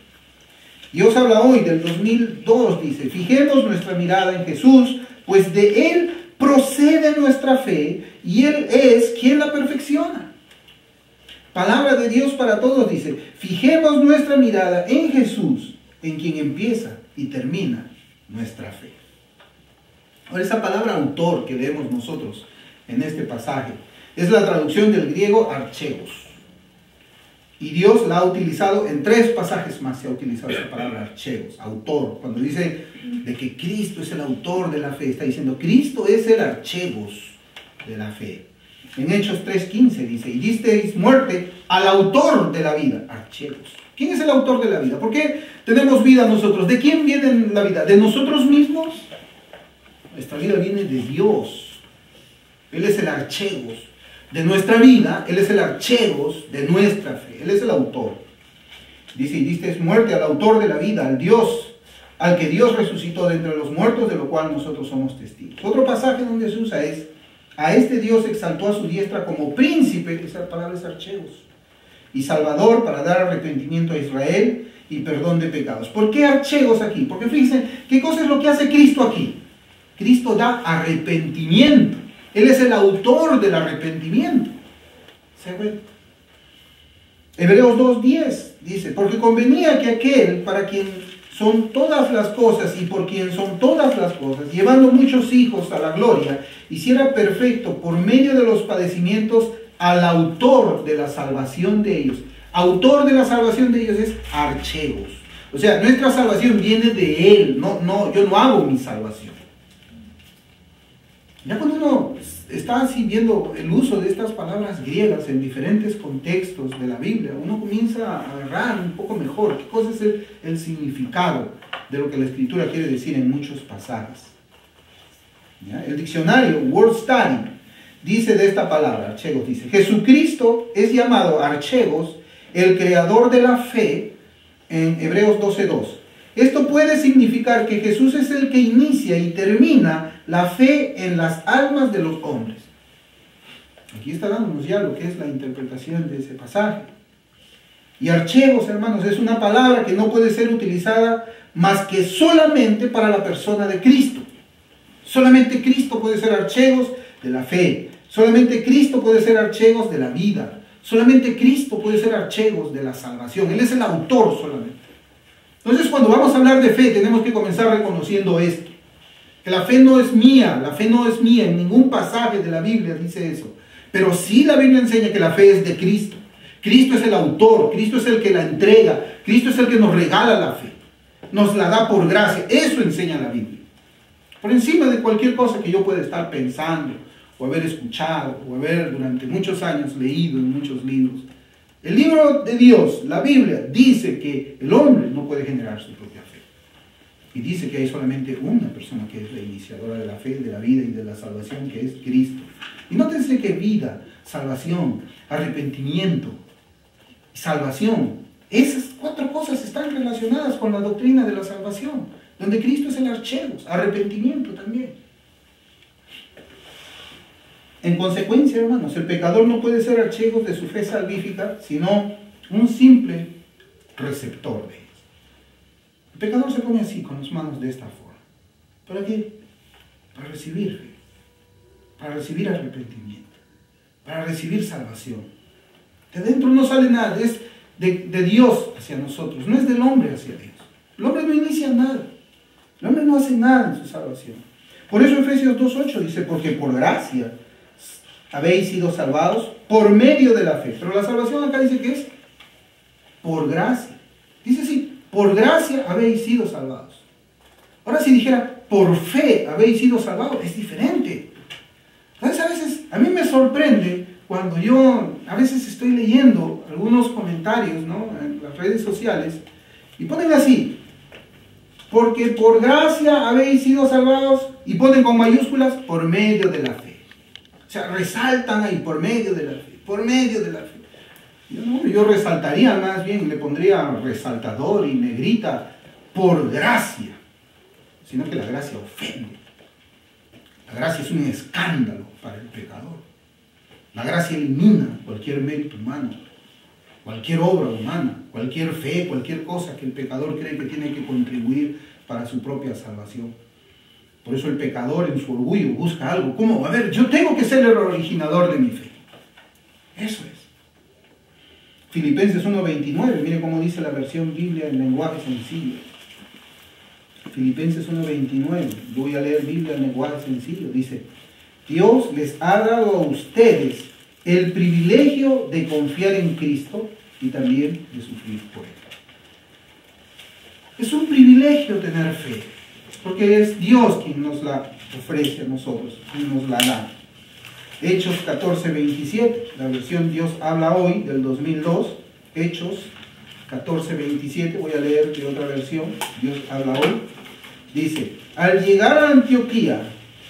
Dios habla hoy del 2002, dice, fijemos nuestra mirada en Jesús, pues de Él procede nuestra fe y Él es quien la perfecciona. Palabra de Dios para todos dice, fijemos nuestra mirada en Jesús, en quien empieza y termina nuestra fe. Ahora, esa palabra autor que leemos nosotros en este pasaje es la traducción del griego archegos. Y Dios la ha utilizado en 3 pasajes más, se ha utilizado esa palabra archegos, autor. Cuando dice de que Cristo es el autor de la fe, está diciendo Cristo es el archegos de la fe. En Hechos 3:15 dice, y disteis muerte al autor de la vida, archegos. ¿Quién es el autor de la vida? ¿Por qué tenemos vida nosotros? ¿De quién viene la vida? ¿De nosotros mismos? Nuestra vida viene de Dios. Él es el archegos de nuestra vida, Él es el archegos de nuestra fe, Él es el autor. Dice, y disteis muerte al autor de la vida, al Dios, al que Dios resucitó de entre los muertos, de lo cual nosotros somos testigos. Otro pasaje donde se usa es, a este Dios exaltó a su diestra como príncipe, esa palabra es archegos, y salvador para dar arrepentimiento a Israel y perdón de pecados. ¿Por qué archegos aquí? Porque fíjense, ¿qué cosa es lo que hace Cristo aquí? Cristo da arrepentimiento. Él es el autor del arrepentimiento. ¿Se ve? Hebreos 2:10 dice, porque convenía que aquel para quien son todas las cosas y por quien son todas las cosas, llevando muchos hijos a la gloria, hiciera perfecto por medio de los padecimientos al autor de la salvación de ellos. Autor de la salvación de ellos es archegos. O sea, nuestra salvación viene de Él. Yo no hago mi salvación. Ya cuando uno está así viendo el uso de estas palabras griegas en diferentes contextos de la Biblia, uno comienza a agarrar un poco mejor qué cosa es el significado de lo que la Escritura quiere decir en muchos pasajes. ¿Ya? El diccionario Word Study dice de esta palabra, archegos, dice, Jesucristo es llamado archegos, el creador de la fe, en Hebreos 12:2. Esto puede significar que Jesús es el que inicia y termina la fe en las almas de los hombres. Aquí está dándonos ya lo que es la interpretación de ese pasaje. Y archegos, hermanos, es una palabra que no puede ser utilizada más que solamente para la persona de Cristo. Solamente Cristo puede ser archegos de la fe. Solamente Cristo puede ser archegos de la vida. Solamente Cristo puede ser archegos de la salvación. Él es el autor solamente. Entonces, cuando vamos a hablar de fe, tenemos que comenzar reconociendo esto. Que la fe no es mía, en ningún pasaje de la Biblia dice eso. Pero sí la Biblia enseña que la fe es de Cristo. Cristo es el autor, Cristo es el que la entrega, Cristo es el que nos regala la fe. Nos la da por gracia, eso enseña la Biblia. Por encima de cualquier cosa que yo pueda estar pensando, o haber escuchado, o haber durante muchos años leído en muchos libros. El libro de Dios, la Biblia, dice que el hombre no puede generar su propia fe. Y dice que hay solamente una persona que es la iniciadora de la fe, de la vida y de la salvación, que es Cristo. Y nótense que vida, salvación, arrepentimiento y salvación, esas 4 cosas están relacionadas con la doctrina de la salvación, donde Cristo es el archegos, arrepentimiento también. En consecuencia, hermanos, el pecador no puede ser archivos de su fe salvífica, sino un simple receptor de ellos. El pecador se pone así, con las manos de esta forma. ¿Para qué? Para recibir fe, para recibir arrepentimiento, para recibir salvación. De dentro no sale nada, es de Dios hacia nosotros, no es del hombre hacia Dios. El hombre no inicia nada, el hombre no hace nada en su salvación. Por eso Efesios 2:8 dice, porque por gracia habéis sido salvados por medio de la fe. Pero la salvación acá dice que es por gracia. Dice así, por gracia habéis sido salvados. Ahora si dijera, por fe habéis sido salvados, es diferente. Entonces a veces, a mí me sorprende cuando yo a veces estoy leyendo algunos comentarios, ¿no?, en las redes sociales, y ponen así, porque por gracia habéis sido salvados, y ponen con mayúsculas, por medio de la fe. O sea, resaltan ahí, por medio de la fe, por medio de la fe. Yo resaltaría más bien, le pondría resaltador y negrita, por gracia. Sino que la gracia ofende. La gracia es un escándalo para el pecador. La gracia elimina cualquier mérito humano, cualquier obra humana, cualquier fe, cualquier cosa que el pecador cree que tiene que contribuir para su propia salvación. Por eso el pecador en su orgullo busca algo. ¿Cómo? A ver, yo tengo que ser el originador de mi fe. Eso es. Filipenses 1:29, mire cómo dice la versión Biblia en lenguaje sencillo. Filipenses 1:29, voy a leer Biblia en lenguaje sencillo. Dice, Dios les ha dado a ustedes el privilegio de confiar en Cristo y también de sufrir por Él. Es un privilegio tener fe, porque es Dios quien nos la ofrece a nosotros, quien nos la da. Hechos 14:27, la versión Dios habla hoy del 2002, Hechos 14:27, voy a leer de otra versión, Dios habla hoy, dice, al llegar a Antioquía,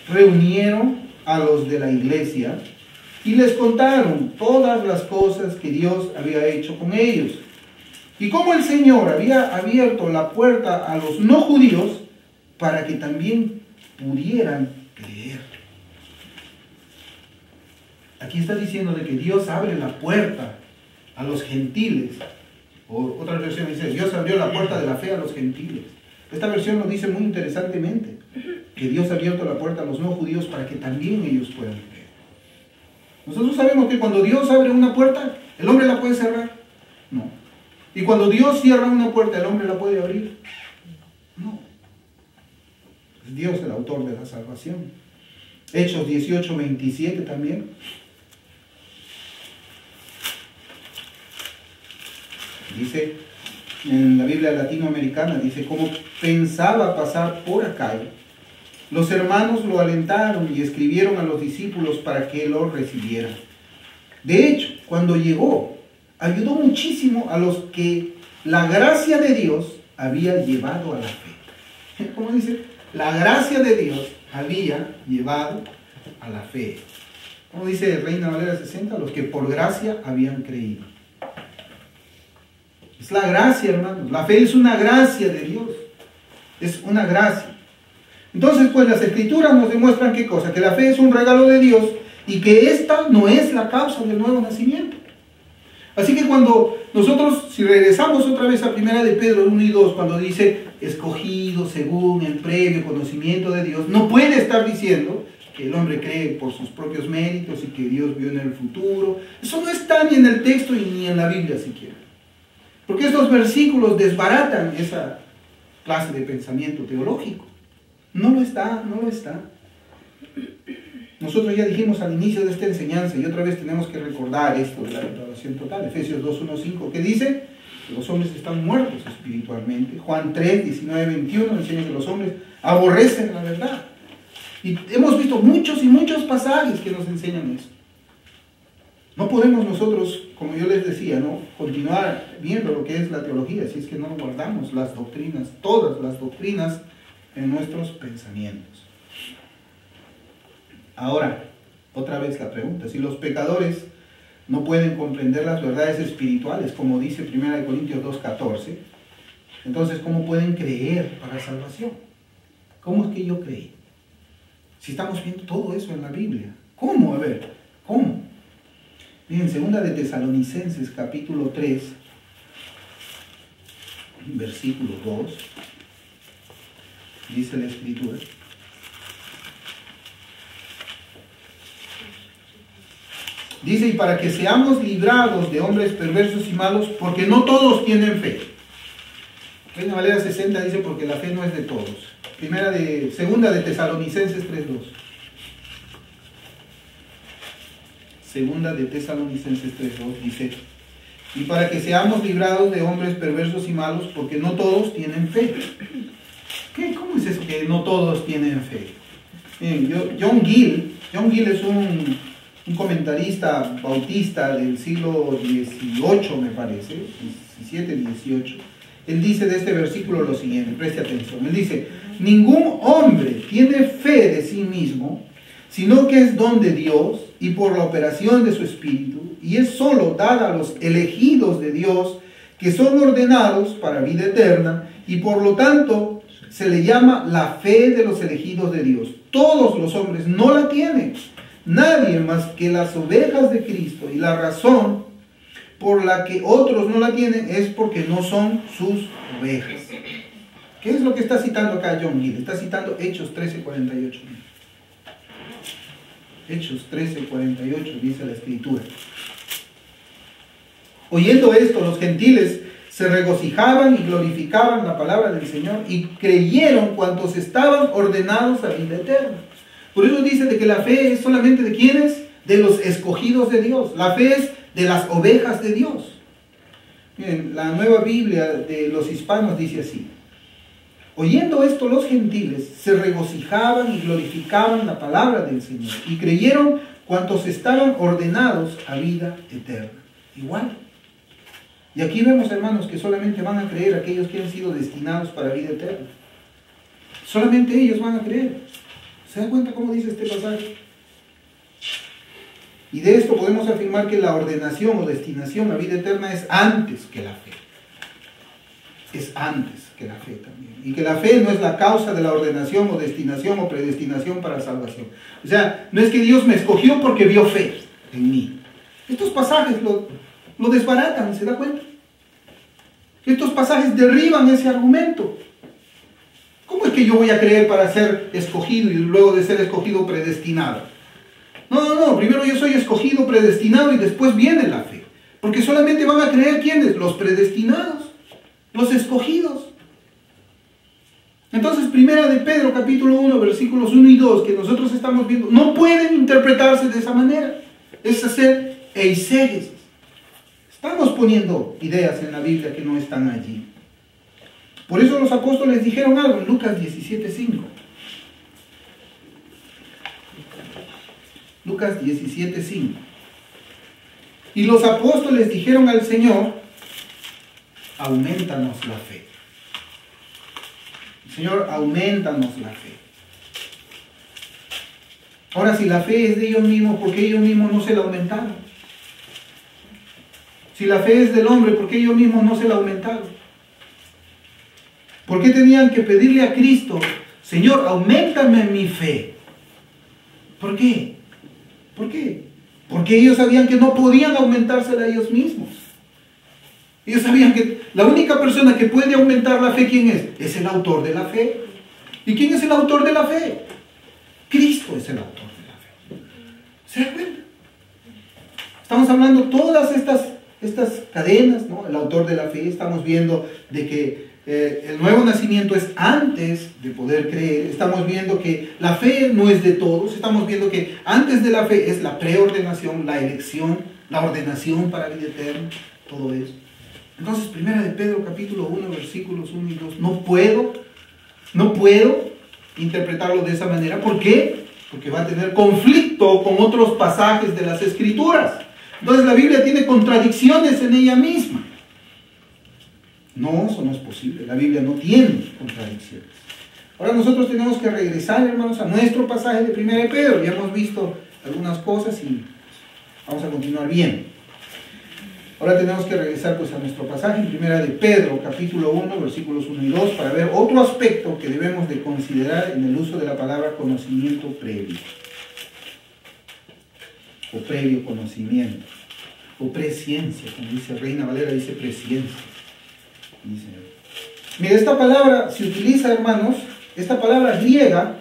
reunieron a los de la iglesia y les contaron todas las cosas que Dios había hecho con ellos, y cómo el Señor había abierto la puerta a los no judíos para que también pudieran creer. Aquí está diciendo de que Dios abre la puerta a los gentiles. O otra versión dice, Dios abrió la puerta de la fe a los gentiles. Esta versión lo dice muy interesantemente, que Dios ha abierto la puerta a los no judíos para que también ellos puedan creer. Nosotros sabemos que cuando Dios abre una puerta, ¿el hombre la puede cerrar? No. Y cuando Dios cierra una puerta, ¿el hombre la puede abrir? No. Es Dios el autor de la salvación. Hechos 18:27 también. Dice, en la Biblia latinoamericana, dice, como pensaba pasar por acá, los hermanos lo alentaron y escribieron a los discípulos para que lo recibieran. De hecho, cuando llegó, ayudó muchísimo a los que la gracia de Dios había llevado a la fe. ¿Cómo dice? La gracia de Dios había llevado a la fe. Como dice Reina Valera 60, los que por gracia habían creído. Es la gracia, hermanos. La fe es una gracia de Dios. Es una gracia. Entonces, pues las Escrituras nos demuestran ¿qué cosa? Que la fe es un regalo de Dios y que esta no es la causa del nuevo nacimiento. Así que cuando nosotros, si regresamos otra vez a 1 de Pedro 1 y 2, cuando dice escogido según el previo conocimiento de Dios, no puede estar diciendo que el hombre cree por sus propios méritos y que Dios vio en el futuro. Eso no está ni en el texto y ni en la Biblia siquiera. Porque estos versículos desbaratan esa clase de pensamiento teológico. No lo está, no lo está. Nosotros ya dijimos al inicio de esta enseñanza, y otra vez tenemos que recordar esto de la depravación total, Efesios 2:1-5, que dice que los hombres están muertos espiritualmente. Juan 3:19-21 enseña que los hombres aborrecen la verdad. Y hemos visto muchos y muchos pasajes que nos enseñan eso. No podemos nosotros, como yo les decía, ¿no?, continuar viendo lo que es la teología si es que no guardamos las doctrinas, todas las doctrinas en nuestros pensamientos. Ahora, otra vez la pregunta, si los pecadores no pueden comprender las verdades espirituales, como dice 1 Corintios 2:14, entonces ¿cómo pueden creer para salvación? ¿Cómo es que yo creí? Si estamos viendo todo eso en la Biblia, ¿Cómo? A ver, ¿cómo? Miren, segunda de Tesalonicenses, capítulo 3, versículo 2, dice la Escritura. Dice, y para que seamos librados de hombres perversos y malos, porque no todos tienen fe. Reina Valera 60 dice, porque la fe no es de todos. Segunda de Tesalonicenses 3:2. Segunda de Tesalonicenses 3:2 dice, y para que seamos librados de hombres perversos y malos, porque no todos tienen fe. ¿Qué? ¿Cómo es eso que no todos tienen fe? Miren, John Gill es un comentarista bautista del siglo XVIII, me parece, 17, 18. Él dice de este versículo lo siguiente, preste atención. Él dice, ningún hombre tiene fe de sí mismo, sino que es don de Dios y por la operación de su Espíritu, y es solo dada a los elegidos de Dios, que son ordenados para vida eterna, y por lo tanto se le llama la fe de los elegidos de Dios. Todos los hombres no la tienen, nadie más que las ovejas de Cristo, y la razón por la que otros no la tienen es porque no son sus ovejas. ¿Qué es lo que está citando acá John Gill? Está citando Hechos 13:48. Hechos 13:48 dice la Escritura. Oyendo esto, los gentiles se regocijaban y glorificaban la palabra del Señor y creyeron cuantos estaban ordenados a vida eterna. Por eso dice de que la fe es solamente de quienes, de los escogidos de Dios. La fe es de las ovejas de Dios. Miren, la Nueva Biblia de los hispanos dice así. Oyendo esto, los gentiles se regocijaban y glorificaban la palabra del Señor y creyeron cuantos estaban ordenados a vida eterna. Igual. Y aquí vemos, hermanos, que solamente van a creer aquellos que han sido destinados para vida eterna. Solamente ellos van a creer. ¿Se dan cuenta cómo dice este pasaje? Y de esto podemos afirmar que la ordenación o destinación a vida eterna es antes que la fe. Es antes que la fe también. Y que la fe no es la causa de la ordenación o destinación o predestinación para salvación. O sea, no es que Dios me escogió porque vio fe en mí. Estos pasajes lo desbaratan, ¿se da cuenta? Estos pasajes derriban ese argumento. ¿Cómo es que yo voy a creer para ser escogido y luego de ser escogido predestinado? No, primero yo soy escogido, predestinado y después viene la fe. Porque solamente van a creer ¿quiénes? Los predestinados, los escogidos. Entonces, primera de Pedro, capítulo 1, versículos 1 y 2, que nosotros estamos viendo, no pueden interpretarse de esa manera. Es hacer eisegesis. Estamos poniendo ideas en la Biblia que no están allí. Por eso los apóstoles dijeron algo en Lucas 17:5. Lucas 17:5. Y los apóstoles dijeron al Señor, aumentanos la fe. Señor, aumentanos la fe. Ahora, si la fe es de ellos mismos, ¿por qué ellos mismos no se la aumentaron? Si la fe es del hombre, ¿por qué ellos mismos no se la aumentaron? ¿Por qué tenían que pedirle a Cristo, Señor, auméntame mi fe? ¿Por qué? ¿Por qué? Porque ellos sabían que no podían aumentársela a ellos mismos. Ellos sabían que la única persona que puede aumentar la fe, ¿quién es? Es el autor de la fe. ¿Y quién es el autor de la fe? Cristo es el autor de la fe. ¿Se dan cuenta? Estamos hablando todas estas cadenas, ¿no? El autor de la fe, estamos viendo de que el nuevo nacimiento es antes de poder creer. Estamos viendo que la fe no es de todos. Estamos viendo que antes de la fe es la preordenación, la elección, la ordenación para vida eterna, todo eso. Entonces, primera de Pedro, capítulo 1, versículos 1 y 2, no puedo interpretarlo de esa manera. ¿Por qué? Porque va a tener conflicto con otros pasajes de las Escrituras. Entonces la Biblia tiene contradicciones en ella misma. No, eso no es posible. La Biblia no tiene contradicciones. Ahora nosotros tenemos que regresar, hermanos, a nuestro pasaje de primera de Pedro. Ya hemos visto algunas cosas y vamos a continuar bien. Ahora tenemos que regresar pues a nuestro pasaje en primera de Pedro, capítulo 1, versículos 1 y 2, para ver otro aspecto que debemos de considerar en el uso de la palabra conocimiento previo. o previo conocimiento, o presciencia, como dice Reina Valera, dice presciencia. Dice. Mira, esta palabra se utiliza, hermanos, esta palabra griega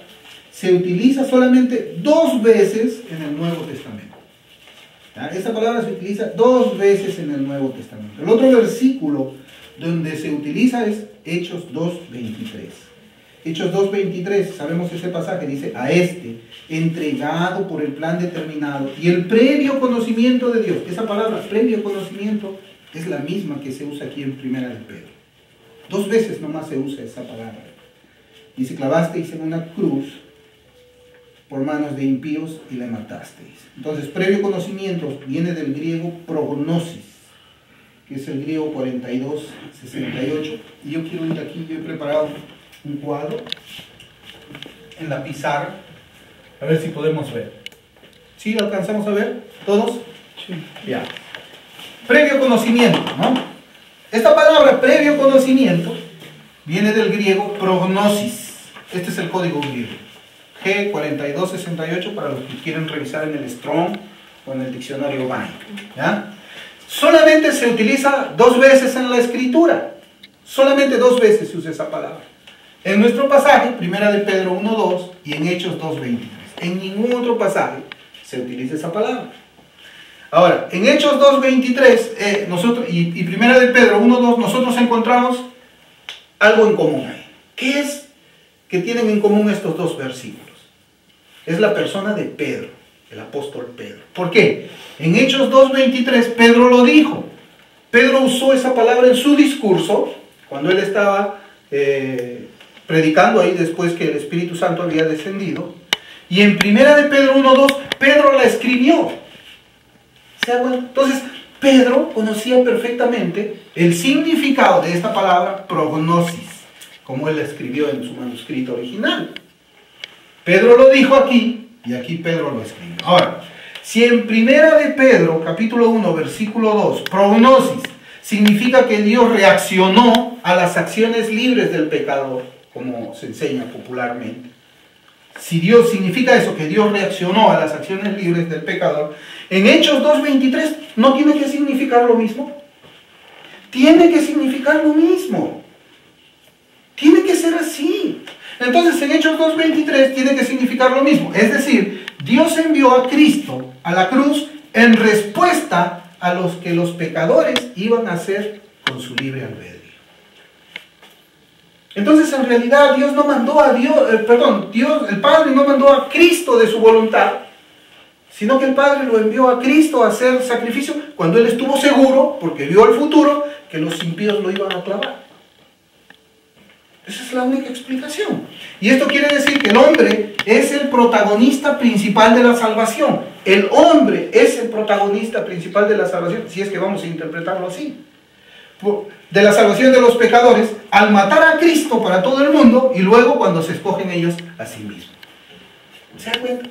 se utiliza solamente 2 veces en el Nuevo Testamento. ¿Ya? Esta palabra se utiliza 2 veces en el Nuevo Testamento. El otro versículo donde se utiliza es Hechos 2:23. Hechos 2:23, sabemos ese pasaje, dice, a este, entregado por el plan determinado y el previo conocimiento de Dios. Esa palabra, previo conocimiento, es la misma que se usa aquí en Primera de Pedro. 2 veces nomás se usa esa palabra. Dice, clavasteis en una cruz por manos de impíos y le matasteis. Entonces, previo conocimiento viene del griego prognosis, que es el griego 42:68. Y yo quiero ir aquí, yo he preparado un cuadro en la pizarra, a ver si podemos ver. ¿Sí alcanzamos a ver todos? Sí. Ya. Previo conocimiento, ¿no? Esta palabra previo conocimiento viene del griego prognosis. Este es el código griego. G4268 para los que quieren revisar en el Strong o en el diccionario Vine. ¿Ya? Solamente se utiliza 2 veces en la escritura. Solamente 2 veces se usa esa palabra. En nuestro pasaje, Primera de Pedro 1:2 y en Hechos 2:23. En ningún otro pasaje se utiliza esa palabra. Ahora, en Hechos 2:23 y Primera de Pedro 1:2 nosotros encontramos algo en común ahí. ¿Qué es que tienen en común estos 2 versículos? Es la persona de Pedro, el apóstol Pedro. ¿Por qué? En Hechos 2:23 Pedro lo dijo. Pedro usó esa palabra en su discurso cuando él estaba predicando ahí después que el Espíritu Santo había descendido. Y en Primera de Pedro 1:2 Pedro la escribió. Entonces, Pedro conocía perfectamente el significado de esta palabra prognosis, como él la escribió en su manuscrito original. Pedro lo dijo aquí, y aquí Pedro lo escribió. Ahora, si en Primera de Pedro, capítulo 1, versículo 2, prognosis, significa que Dios reaccionó a las acciones libres del pecador, como se enseña popularmente. Si Dios significa eso, que Dios reaccionó a las acciones libres del pecador, en Hechos 2:23 ¿no tiene que significar lo mismo? Tiene que significar lo mismo. Tiene que ser así. Entonces en Hechos 2:23 tiene que significar lo mismo. Es decir, Dios envió a Cristo a la cruz en respuesta a los que los pecadores iban a hacer con su libre albedrío. Entonces en realidad Dios no mandó a el Padre no mandó a Cristo de su voluntad, sino que el Padre lo envió a Cristo a hacer sacrificio cuando Él estuvo seguro, porque vio el futuro, que los impíos lo iban a clavar. Esa es la única explicación. Y esto quiere decir que el hombre es el protagonista principal de la salvación. El hombre es el protagonista principal de la salvación, si es que vamos a interpretarlo así. De la salvación de los pecadores, al matar a Cristo para todo el mundo, y luego cuando se escogen ellos a sí mismos. ¿Se dan cuenta?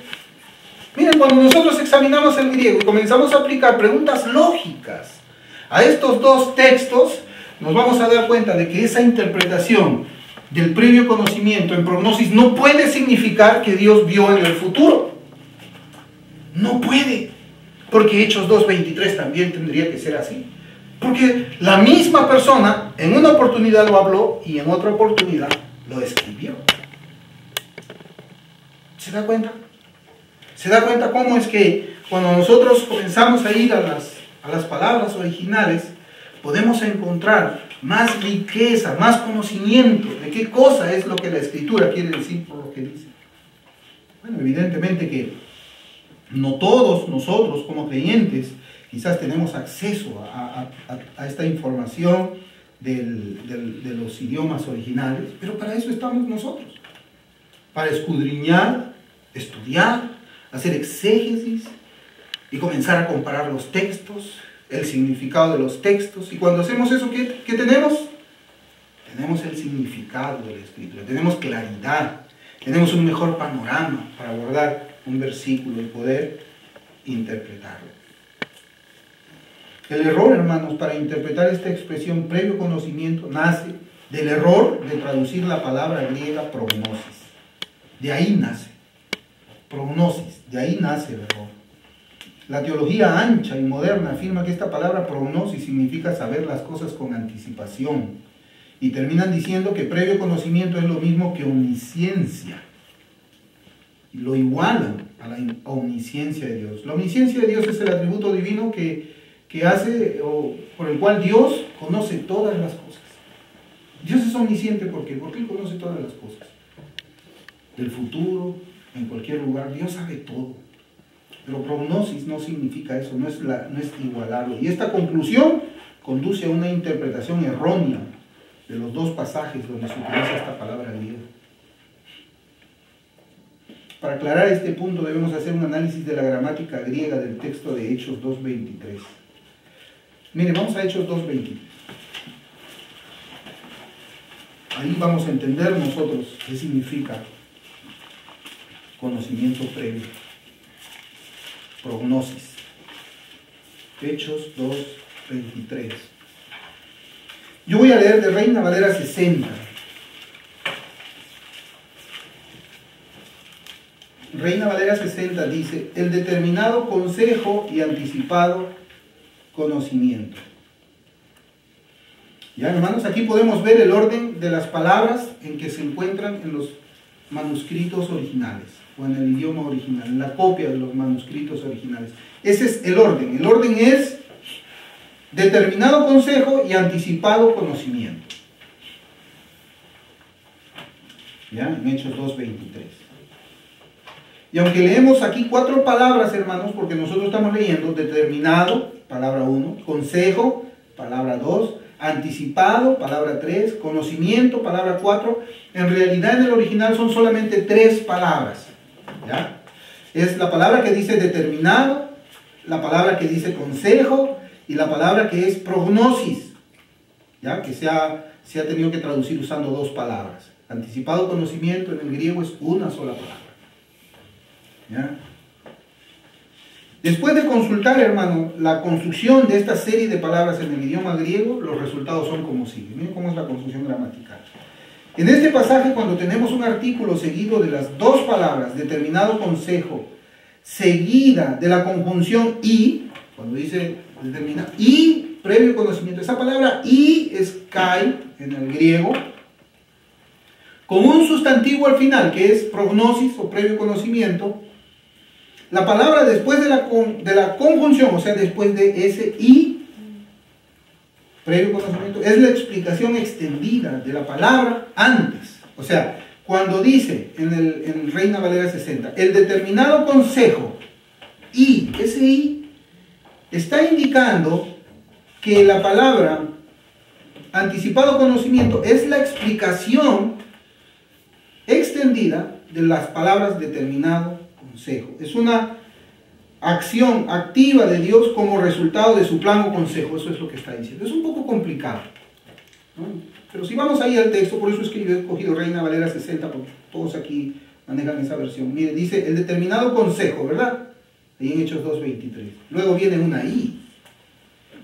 Miren, cuando nosotros examinamos el griego y comenzamos a aplicar preguntas lógicas a estos 2 textos, nos vamos a dar cuenta de que esa interpretación del previo conocimiento en prognosis no puede significar que Dios vio en el futuro. No puede, porque Hechos 2:23 también tendría que ser así. Porque la misma persona en una oportunidad lo habló y en otra oportunidad lo escribió. ¿Se da cuenta? ¿Se da cuenta cómo es que cuando nosotros comenzamos a ir a las palabras originales, podemos encontrar más riqueza, más conocimiento de qué cosa es lo que la Escritura quiere decir por lo que dice? Bueno, evidentemente que no todos nosotros como creyentes quizás tenemos acceso a esta información de los idiomas originales, pero para eso estamos nosotros, para escudriñar, estudiar, hacer exégesis y comenzar a comparar los textos, el significado de los textos. Y cuando hacemos eso, ¿qué tenemos? Tenemos el significado de la Escritura, tenemos claridad, tenemos un mejor panorama para abordar un versículo y poder interpretarlo. El error, hermanos, para interpretar esta expresión previo conocimiento nace del error de traducir la palabra griega prognosis. De ahí nace. Prognosis, de ahí nace el error. La teología ancha y moderna afirma que esta palabra prognosis significa saber las cosas con anticipación. Y terminan diciendo que previo conocimiento es lo mismo que omnisciencia. Y lo igualan a la omnisciencia de Dios. La omnisciencia de Dios es el atributo divino que hace, o por el cual Dios conoce todas las cosas. Dios es omnisciente, ¿por qué? Porque Él conoce todas las cosas. Del futuro, en cualquier lugar, Dios sabe todo. Pero prognosis no significa eso, no es igualarlo. Y esta conclusión conduce a una interpretación errónea de los dos pasajes donde se utiliza esta palabra griega. Para aclarar este punto debemos hacer un análisis de la gramática griega del texto de Hechos 2.23. Mire, vamos a Hechos 2.23. Ahí vamos a entender nosotros qué significa conocimiento previo. Prognosis. Hechos 2.23. Yo voy a leer de Reina Valera 60. Reina Valera 60 dice: el determinado consejo y anticipado conocimiento. Ya, hermanos, aquí podemos ver el orden de las palabras en que se encuentran en los manuscritos originales, o en el idioma original, en la copia de los manuscritos originales. Ese es el orden. El orden es determinado consejo y anticipado conocimiento. Ya, en Hechos 2.23. Y aunque leemos aquí 4 palabras, hermanos, porque nosotros estamos leyendo determinado, palabra 1, consejo, palabra 2, anticipado, palabra 3, conocimiento, palabra 4, en realidad en el original son solamente 3 palabras. ¿Ya? Es la palabra que dice determinado, la palabra que dice consejo y la palabra que es prognosis, ¿ya? Que se ha tenido que traducir usando 2 palabras. Anticipado conocimiento en el griego es una sola palabra. ¿Ya? Después de consultar, hermano, la construcción de esta serie de palabras en el idioma griego, los resultados son como sigue. Miren cómo es la construcción gramatical. En este pasaje, cuando tenemos un artículo seguido de las 2 palabras, determinado consejo, seguida de la conjunción y, cuando dice determinado, y previo conocimiento, esa palabra y es kai en el griego, con un sustantivo al final, que es prognosis o previo conocimiento. La palabra después de la conjunción, o sea, después de ese y, previo conocimiento, es la explicación extendida de la palabra antes. O sea, cuando dice en Reina Valera 60, el determinado consejo y, ese y, está indicando que la palabra anticipado conocimiento es la explicación extendida de las palabras determinado consejo. Es una acción activa de Dios como resultado de su plan o consejo. Eso es lo que está diciendo. Es un poco complicado, ¿no? Pero si vamos ahí al texto, por eso es que yo he cogido Reina Valera 60, porque todos aquí manejan esa versión. Mire, dice el determinado consejo, ¿verdad? Ahí en Hechos 2.23. Luego viene una y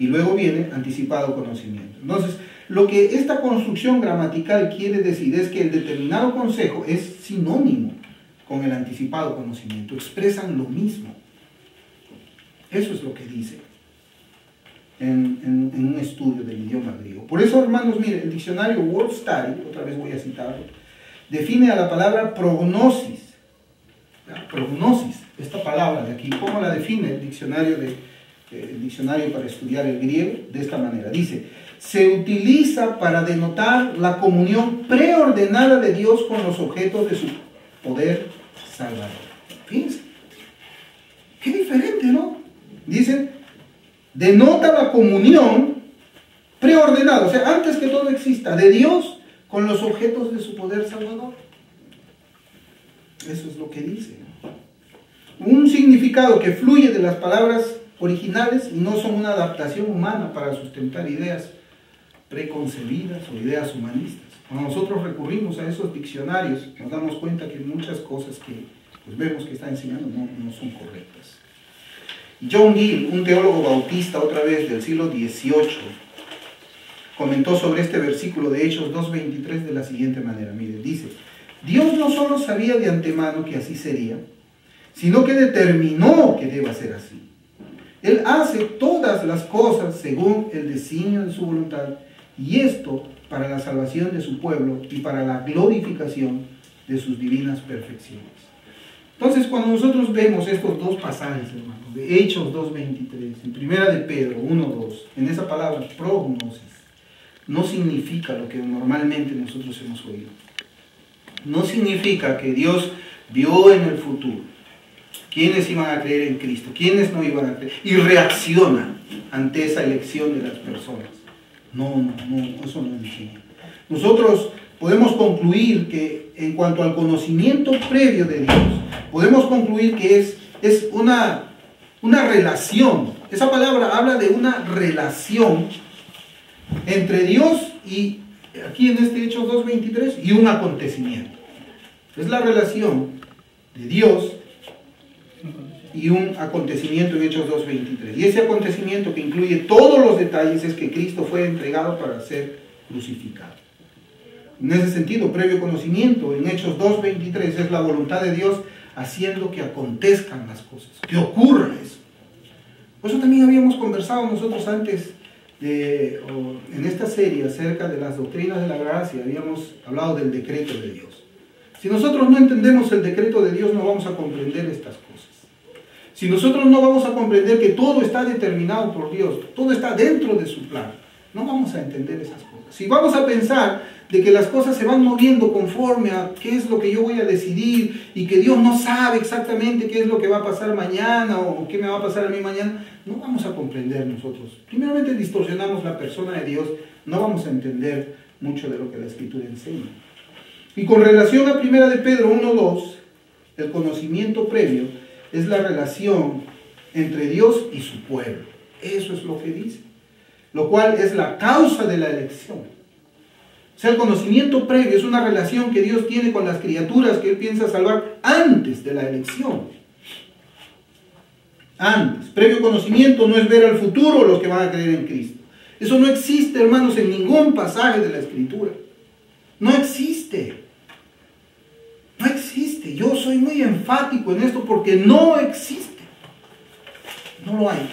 luego viene anticipado conocimiento. Entonces, lo que esta construcción gramatical quiere decir es que el determinado consejo es sinónimo con el anticipado conocimiento, expresan lo mismo. Eso es lo que dice en un estudio del idioma griego. Por eso, hermanos, miren, el diccionario Word Study, otra vez voy a citarlo, define a la palabra prognosis. Prognosis, esta palabra de aquí, ¿cómo la define el diccionario para estudiar el griego? De esta manera, dice: se utiliza para denotar la comunión preordenada de Dios con los objetos de su poder salvador. Fíjense, qué diferente, ¿no? Dice, denota la comunión preordenada, o sea, antes que todo exista, de Dios con los objetos de su poder salvador. Eso es lo que dice. Un significado que fluye de las palabras originales y no son una adaptación humana para sustentar ideas preconcebidas o ideas humanistas. Cuando nosotros recurrimos a esos diccionarios, nos damos cuenta que muchas cosas que pues, vemos que está enseñando no son correctas. John Gill, un teólogo bautista otra vez del siglo XVIII, comentó sobre este versículo de Hechos 2.23 de la siguiente manera. Mire, dice: Dios no solo sabía de antemano que así sería, sino que determinó que deba ser así. Él hace todas las cosas según el designio de su voluntad, y esto para la salvación de su pueblo y para la glorificación de sus divinas perfecciones. Entonces, cuando nosotros vemos estos dos pasajes, hermanos, de Hechos 2:23, en Primera de Pedro 1:2, en esa palabra prognosis, no significa lo que normalmente nosotros hemos oído. No significa que Dios vio en el futuro quiénes iban a creer en Cristo, quiénes no iban a creer, y reacciona ante esa elección de las personas. No, eso no enseña. Nosotros podemos concluir que en cuanto al conocimiento previo de Dios, podemos concluir que es una relación. Esa palabra habla de una relación entre Dios y, aquí en este Hechos 2:23, y un acontecimiento. Es la relación de Dios y un acontecimiento en Hechos 2:23. Y ese acontecimiento, que incluye todos los detalles, es que Cristo fue entregado para ser crucificado. En ese sentido, previo conocimiento en Hechos 2:23 es la voluntad de Dios haciendo que acontezcan las cosas, que ocurra eso. Por eso también habíamos conversado nosotros antes en esta serie acerca de las doctrinas de la gracia, habíamos hablado del decreto de Dios. Si nosotros no entendemos el decreto de Dios, no vamos a comprender estas cosas. Si nosotros no vamos a comprender que todo está determinado por Dios, todo está dentro de su plan, no vamos a entender esas cosas. Si vamos a pensar de que las cosas se van moviendo conforme a qué es lo que yo voy a decidir y que Dios no sabe exactamente qué es lo que va a pasar mañana o qué me va a pasar a mí mañana, no vamos a comprender nosotros. Primeramente distorsionamos la persona de Dios, no vamos a entender mucho de lo que la Escritura enseña. Y con relación a 1 de Pedro 1:2, el conocimiento previo es la relación entre Dios y su pueblo. Eso es lo que dice. Lo cual es la causa de la elección. O sea, el conocimiento previo es una relación que Dios tiene con las criaturas que Él piensa salvar antes de la elección. Antes. Previo conocimiento no es ver al futuro los que van a creer en Cristo. Eso no existe, hermanos, en ningún pasaje de la Escritura. No existe. No existe. Yo soy muy enfático en esto porque no existe. No lo hay.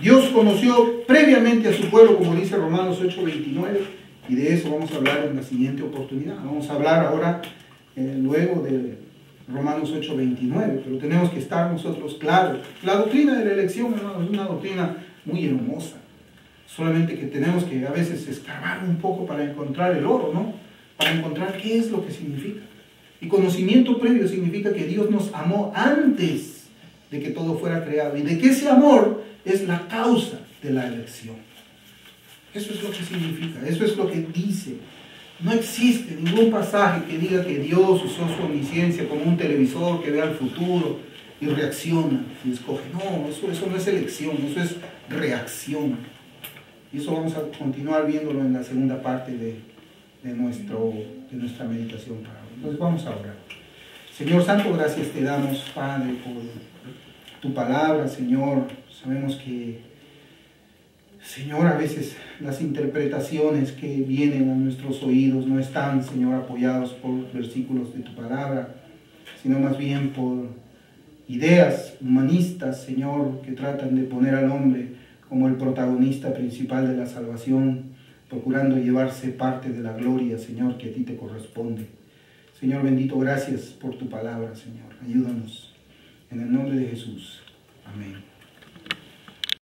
Dios conoció previamente a su pueblo, como dice Romanos 8:29, y de eso vamos a hablar en la siguiente oportunidad. Vamos a hablar ahora, luego de Romanos 8:29, pero tenemos que estar nosotros claros. La doctrina de la elección, hermanos, es una doctrina muy hermosa. Solamente que tenemos que a veces escarbar un poco para encontrar el oro, ¿no? Para encontrar qué es lo que significa. Y conocimiento previo significa que Dios nos amó antes de que todo fuera creado, y de que ese amor es la causa de la elección. Eso es lo que significa, eso es lo que dice. No existe ningún pasaje que diga que Dios usó su omnisciencia como un televisor que ve al futuro y reacciona y escoge. No, eso no es elección, eso es reacción. Y eso vamos a continuar viéndolo en la segunda parte de nuestra meditación para hoy. Entonces vamos a orar. Señor Santo, gracias te damos, Padre, por tu palabra, Señor. Sabemos que, Señor, a veces las interpretaciones que vienen a nuestros oídos no están, Señor, apoyados por versículos de tu palabra, sino más bien por ideas humanistas, Señor, que tratan de poner al hombre como el protagonista principal de la salvación, procurando llevarse parte de la gloria, Señor, que a ti te corresponde. Señor bendito, gracias por tu palabra, Señor. Ayúdanos. En el nombre de Jesús. Amén.